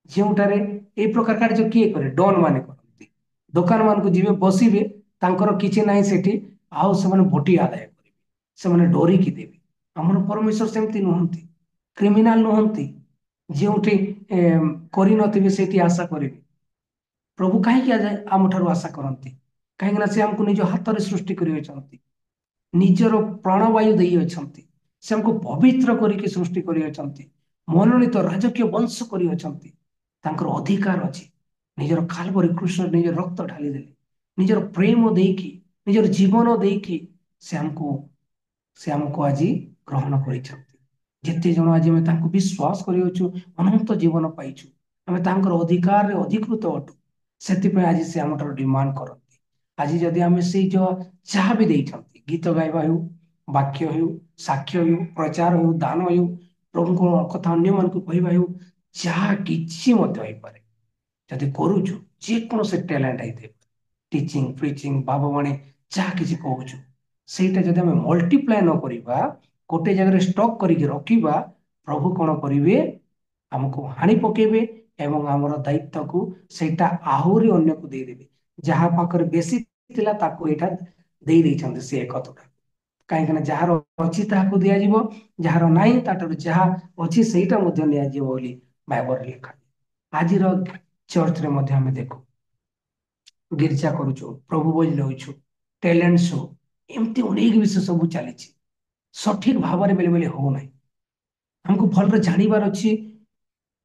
ଯେଉଁଠାରେ এই ପ୍ରକାର କାର୍ଯ୍ୟ କିଏ କରେ? ଡନ୍ ମାନେ କରନ୍ତି। ଦୋକାନ ମାନଙ୍କୁ ଯିବେ, ବସିବେ, ତାଙ୍କର କିଛି ନାହିଁ ସେଠି, ଆଉ ସେମାନେ ଭୋଟି ଆଦାୟ କରିବେ, ସେମାନେ ଡରିକି ଦେବେ। ଆମର ପରମେଶ୍ୱର ସେମିତି ନୁହନ୍ତି, କ୍ରିମିନାଲ ନୁହନ୍ତି, ଯେଉଁଠି କରିନଥିବେ ସେଇଠି ଆଶା କରିବେ। ପ୍ରଭୁ କାହିଁକି ଆମଠାରୁ ଆଶା କରନ୍ତି? କାହିଁକିନା ସେ ଆମକୁ ନିଜ ହାତରେ ସୃଷ୍ଟି କରିଅଛନ୍ତି, ନିଜର ପ୍ରାଣବାୟୁ ଦେଇଅଛନ୍ତି, ସେ ଆମକୁ ପବିତ୍ର କରିକି ସୃଷ୍ଟି କରିଅଛନ୍ତି, ମନୋନୀତ ରାଜକୀୟ ବଂଶ କରିଅଛନ୍ତି। ତାଙ୍କର ଅଧିକାର ଅଛି, ନିଜର କାଲବରୀ କୃଷ୍ଣ ନିଜର ରକ୍ତ ଢାଳି ଦେଲେ, ନିଜର ପ୍ରେମ ଦେଇକି, ନିଜର ଜୀବନ ଦେଇକି ସେ ଆମକୁ ଆଜି ଗ୍ରହଣ କରିଛନ୍ତି। ଯେତେ ଜଣ ଆଜି ଆମେ ତାଙ୍କୁ ବିଶ୍ୱାସ କରିଅଛୁ, ଅନନ୍ତ ଜୀବନ ପାଇଛୁ, ଆମେ ତାଙ୍କର ଅଧିକାରରେ ଅଧିକୃତ ଅଟୁ। ସେଥିପାଇଁ ଆଜି ସେ ଆମଠାରୁ ଡିମାଣ୍ଡ କରନ୍ତି। ଆଜି ଯଦି ଆମେ ସେଇ ଯାହା ବି ଦେଇଛନ୍ତି, ଗୀତ ଗାଇବା ହେଉ, ବାକ୍ୟ ହେଉ, ସାକ୍ଷ୍ୟ ହେଉ, ପ୍ରଚାର ହେଉ, ଦାନ ହେଉ, ପ୍ରଭୁଙ୍କ କଥା ଅନ୍ୟମାନଙ୍କୁ କହିବା ହେଉ, ଯାହା କିଛି ମଧ୍ୟ ହେଇପାରେ। ଯଦି କରୁଛୁ, ଯେକୌଣସି ଟ୍ୟାଲେଣ୍ଟ ହେଇଥିବ, ଟିଚିଂ, ପ୍ରିଚିଂ, ଭାବବାଣୀ, ଯାହା କିଛି କହୁଛୁ, ସେଇଟା ଯଦି ଆମେ ମଲ୍ଟିପ୍ଲାଏ ନ କରିବା, ଗୋଟେ ଜାଗାରେ ଷ୍ଟକ୍ କରିକି ରଖିବା, ପ୍ରଭୁ କଣ କରିବେ? ଆମକୁ ହାଣି ପକେଇବେ ଏବଂ ଆମର ଦାୟିତ୍ୱକୁ ସେଇଟା ଆହୁରି ଅନ୍ୟକୁ ଦେଇଦେବେ। ଯାହା ପାଖରେ ବେଶୀ ଥିଲା ତାକୁ ଏଇଟା ଦେଇ ଦେଇଛନ୍ତି ସେ କଥାଟା। କାହିଁକିନା ଯାହାର ଅଛି ତାହାକୁ ଦିଆଯିବ, ଯାହାର ନାହିଁ ତାଠାରୁ ଯାହା ଅଛି ସେଇଟା ମଧ୍ୟ ନିଆଯିବ ବୋଲି ବାଇବଲରେ ଲେଖା। ଆଜିର ଚର୍ଚ୍ଚରେ ମଧ୍ୟ ଆମେ ଦେଖୁ, ଗିର୍ଜା କରୁଛୁ, ପ୍ରଭୁ ବଳି ନେଉଛୁ, ଟ୍ୟାଲେଣ୍ଟ ଶୋ, ଏମିତି ଅନେକ ବିଷୟ ସବୁ ଚାଲିଛି। ସଠିକ ଭାବରେ ବେଳେ ବେଳେ ହଉନାହିଁ। ଆମକୁ ଭଲରେ ଜାଣିବାର ଅଛି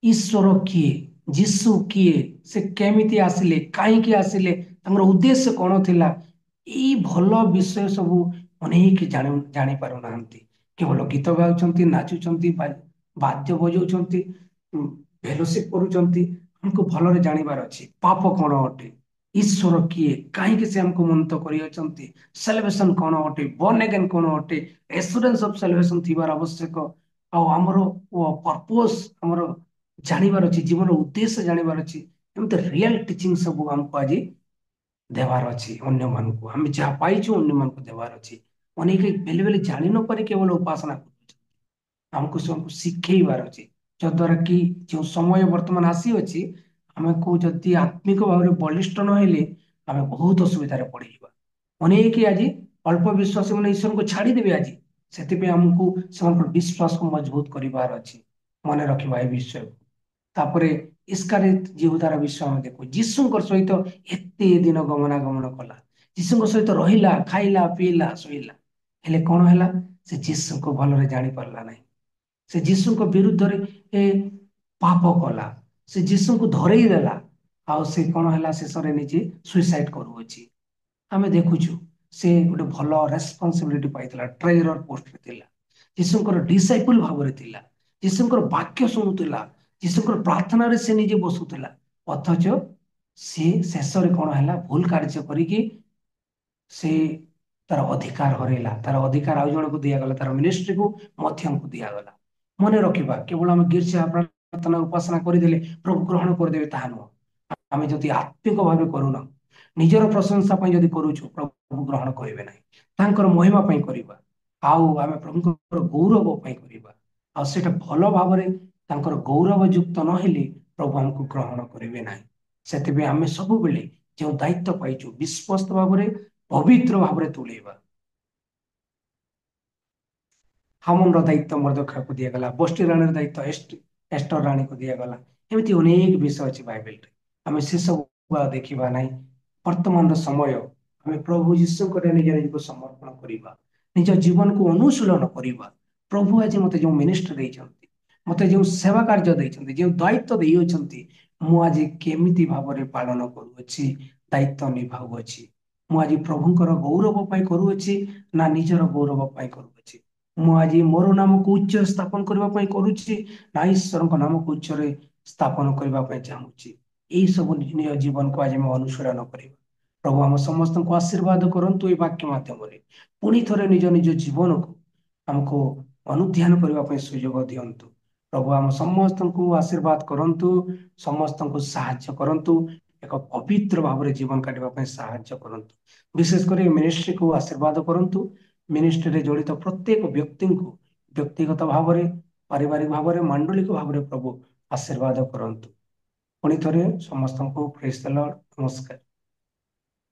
ଈଶ୍ୱର କିଏ, ଯୀଶୁ କିଏ, ସେ କେମିତି ଆସିଲେ, କାହିଁକି ଆସିଲେ, ତାଙ୍କର ଉଦ୍ଦେଶ୍ୟ କଣ ଥିଲା। ଏଇ ଭଲ ବିଷୟ ସବୁ ଅନେକ ଜାଣିପାରୁନାହାନ୍ତି। କେବଳ ଗୀତ ଗାଉଛନ୍ତି, ନାଚୁଛନ୍ତି, ବାଦ୍ୟ ବଜାଉଛନ୍ତି, ଫେଲୋସିପ କରୁଛନ୍ତି। ଆମକୁ ଭଲରେ ଜାଣିବାର ଅଛି ପାପ କଣ ଅଟେ, ଈଶ୍ୱର କିଏ, କାହିଁକି ସେ ଆମକୁ ମନ୍ତ କରିଅଛନ୍ତି, ସାଲଭେସନ କଣ ଅଟେ, ବର୍ନ ଏଗେନ୍ କଣ ଅଟେ, ଏସୁରାନ୍ସ ଅଫ ସାଲଭେସନ ଥିବାର ଆବଶ୍ୟକ। ଆଉ ଆମର ପର୍ପୋଜ ଆମର ଜାଣିବାର ଅଛି, ଜୀବନର ଉଦ୍ଦେଶ୍ୟ ଜାଣିବାର ଅଛି। ଏମିତି ରିଅଲ ଟିଚିଂ ସବୁ ଆମକୁ ଆଜି ଦେବାର ଅଛି ଅନ୍ୟମାନଙ୍କୁ। ଆମେ ଯାହା ପାଇଛୁ ଅନ୍ୟମାନଙ୍କୁ ଦେବାର ଅଛି। ଅନେକ ବେଲେ ବେଲେ ଜାଣି ନ ପାରି କେବଳ ଉପାସନା କରୁଛୁ। ଆମକୁ ସବୁ ଶିଖେଇବାର ଅଛି, ଯଦ୍ୱାରା କି ଯେଉଁ ସମୟ ବର୍ତ୍ତମାନ ଆସିଅଛି, ଆମକୁ ଯଦି ଆତ୍ମିକ ଭାବରେ ବଳିଷ୍ଠ ନ ହେଲେ ଆମେ ବହୁତ ଅସୁବିଧାରେ ପଡ଼ିଯିବା। ଅନେକ ଆଜି ଅଳ୍ପ ବିଶ୍ୱାସୀ ମାନେ ଈଶ୍ୱରଙ୍କୁ ଛାଡ଼ିଦେବେ ଆଜି। ସେଥିପାଇଁ ଆମକୁ ସେମାନଙ୍କର ବିଶ୍ୱାସକୁ ମଜବୁତ କରିବାର ଅଛି। ମନେ ରଖିବା ଏ ବିଷୟକୁ। ତାପରେ ଇସ୍କାରିୟତ ଯିହୁଦାର ବିଷୟ ଆମେ ଦେଖୁ। ଯୀଶୁଙ୍କ ସହିତ ଏତେ ଦିନ ଗମନାଗମନ କଲା, ଯୀଶୁଙ୍କ ସହିତ ରହିଲା, ଖାଇଲା, ପିଇଲା, ଶୋଇଲା, ହେଲେ କଣ ହେଲା? ସେ ଯୀଶୁଙ୍କୁ ଭଲରେ ଜାଣି ପାରିଲା ନାହିଁ। ସେ ଯୀଶୁଙ୍କ ବିରୁଦ୍ଧରେ ପାପ କଲା, ସେ ଯୀଶୁଙ୍କୁ ଧରେଇ ଦେଲା, ଆଉ ସେ କଣ ହେଲା? ଶେଷରେ ନିଜେ ସୁଇସାଇଡ କରୁଅଛି। ଆମେ ଦେଖୁଛୁ ସେ ଗୋଟେ ଭଲ ରେସପନ୍ସିବିଲିଟି ପାଇଥିଲା, ଟ୍ରେଜରର ପୋଷ୍ଟରେ ଥିଲା, ଯୀଶୁଙ୍କର ଡିସାଇପୁଲ ଭାବରେ ଥିଲା, ଯୀଶୁଙ୍କର ବାକ୍ୟ ଶୁଣୁଥିଲା, ଯୀଶୁଙ୍କର ପ୍ରାର୍ଥନାରେ ସେ ନିଜେ ବସୁଥିଲା। ଅଥଚ ସେ ଶେଷରେ କଣ ହେଲା? ଭୁଲ କାର୍ଯ୍ୟ କରିକି ସେ ତାର ଅଧିକାର ହରେଇଲା। ତାର ଅଧିକାର ଆଉ ଜଣକୁ ଦିଆଗଲା, ତାର ମିନିଷ୍ଟ୍ରିକୁ ମଧ୍ୟମକୁ ଦିଆଗଲା। ମନେ ରଖିବା, କେବଳ ଆମେ ଗୀର୍ଜା ପ୍ରାର୍ଥନା ଉପାସନା କରିଦେଲେ ପ୍ରଭୁ ଗ୍ରହଣ କରିଦେବେ ତାହା ନୁହଁ। ଆମେ ଯଦି ଆତ୍ମିକ ଭାବେ କରୁନା, ନିଜର ପ୍ରଶଂସା ପାଇଁ ଯଦି କରୁଛୁ, ପ୍ରଭୁ ଗ୍ରହଣ କରିବେ ନାହିଁ। ତାଙ୍କର ମହିମା ପାଇଁ କରିବା, ଆଉ ଆମେ ପ୍ରଭୁଙ୍କର ଗୌରବ ପାଇଁ କରିବା, ଆଉ ସେଇଟା ଭଲ ଭାବରେ ତାଙ୍କର ଗୌରବ ଯୁକ୍ତ ନହେଲେ ପ୍ରଭୁ ଆମକୁ ଗ୍ରହଣ କରିବେ ନାହିଁ। ସେଥିପାଇଁ ଆମେ ସବୁବେଳେ ଯେଉଁ ଦାୟିତ୍ୱ ପାଇଛୁ ବିଶ୍ୱସ୍ତ ଭାବରେ, ପବିତ୍ର ଭାବରେ ତୁଲେଇବା। ହାମନର ଦାୟିତ୍ୱ ମର୍ଦ୍ଦୋଖାଇକୁ ଦିଆଗଲା, ବଷ୍ଟି ରାଣୀର ଦାୟିତ୍ୱ ଏଷ୍ଟର ରାଣୀକୁ ଦିଆଗଲା। ଏମିତି ଅନେକ ବିଷୟ ଅଛି ବାଇବେଲରେ, ଆମେ ସେସବୁ ଆଉ ଦେଖିବା ନାହିଁ। ବର୍ତ୍ତମାନର ସମୟ, ଆମେ ପ୍ରଭୁ ଯୀଶୁଙ୍କର ନିଜ ନିଜକୁ ସମର୍ପଣ କରିବା, ନିଜ ଜୀବନକୁ ଅନୁଶୀଳନ କରିବା। ପ୍ରଭୁ ଆଜି ମତେ ଯେଉଁ ମିନିଷ୍ଟ୍ରି ଦେଇଛନ୍ତି, ମତେ ଯେଉଁ ସେବା କାର୍ଯ୍ୟ ଦେଇଛନ୍ତି, ଯେଉଁ ଦାୟିତ୍ୱ ଦେଇଅଛନ୍ତି, ମୁଁ ଆଜି କେମିତି ଭାବରେ ପାଳନ କରୁଅଛି, ଦାୟିତ୍ୱ ନିଭାଉଅଛି। ମୁଁ ଆଜି ପ୍ରଭୁଙ୍କର ଗୌରବ ପାଇଁ କରୁଅଛି ନା ନିଜର ଗୌରବ ପାଇଁ କରୁଅଛି? ମୁଁ ଆଜି ମୋର ନାମକୁ ଉଚ୍ଚରେ ସ୍ଥାପନ କରିବା ପାଇଁ କରୁଛି ନା ଈଶ୍ୱରଙ୍କ ନାମକୁ ଉଚ୍ଚରେ ସ୍ଥାପନ କରିବା ପାଇଁ ଚାହୁଁଛି? ଏଇ ସବୁ ନିଜ ଜୀବନକୁ ଆଜି ଆମେ ଅନୁଶୀଳନ କରିବା। ପ୍ରଭୁ ଆମ ସମସ୍ତଙ୍କୁ ଆଶୀର୍ବାଦ କରନ୍ତୁ ଏ ବାକ୍ୟ ମାଧ୍ୟମରେ। ପୁଣି ଥରେ ନିଜ ନିଜ ଜୀବନକୁ ଆମକୁ ଅନୁଧ୍ୟାନ କରିବା ପାଇଁ ସୁଯୋଗ ଦିଅନ୍ତୁ। ପ୍ରଭୁ ଆମ ସମସ୍ତଙ୍କୁ ଆଶୀର୍ବାଦ କରନ୍ତୁ, ସମସ୍ତଙ୍କୁ ସାହାଯ୍ୟ କରନ୍ତୁ, ଏକ ପବିତ୍ର ଭାବରେ ଜୀବନ କାଟିବା ପାଇଁ ସାହାଯ୍ୟ କରନ୍ତୁ। ବିଶେଷ କରି ମିନିଷ୍ଟ୍ରିକୁ ଆଶୀର୍ବାଦ କରନ୍ତୁ। ମିନିଷ୍ଟ୍ରିରେ ଜଡ଼ିତ ପ୍ରତ୍ୟେକ ବ୍ୟକ୍ତିଙ୍କୁ ବ୍ୟକ୍ତିଗତ ଭାବରେ, ପାରିବାରିକ ଭାବରେ, ମାଣ୍ଡଳିକ ଭାବରେ ପ୍ରଭୁ ଆଶୀର୍ବାଦ କରନ୍ତୁ। ପୁଣି ଥରେ ସମସ୍ତଙ୍କୁ ପ୍ରେଜ୍ ଦ ଲର୍ଡ। ନମସ୍କାର।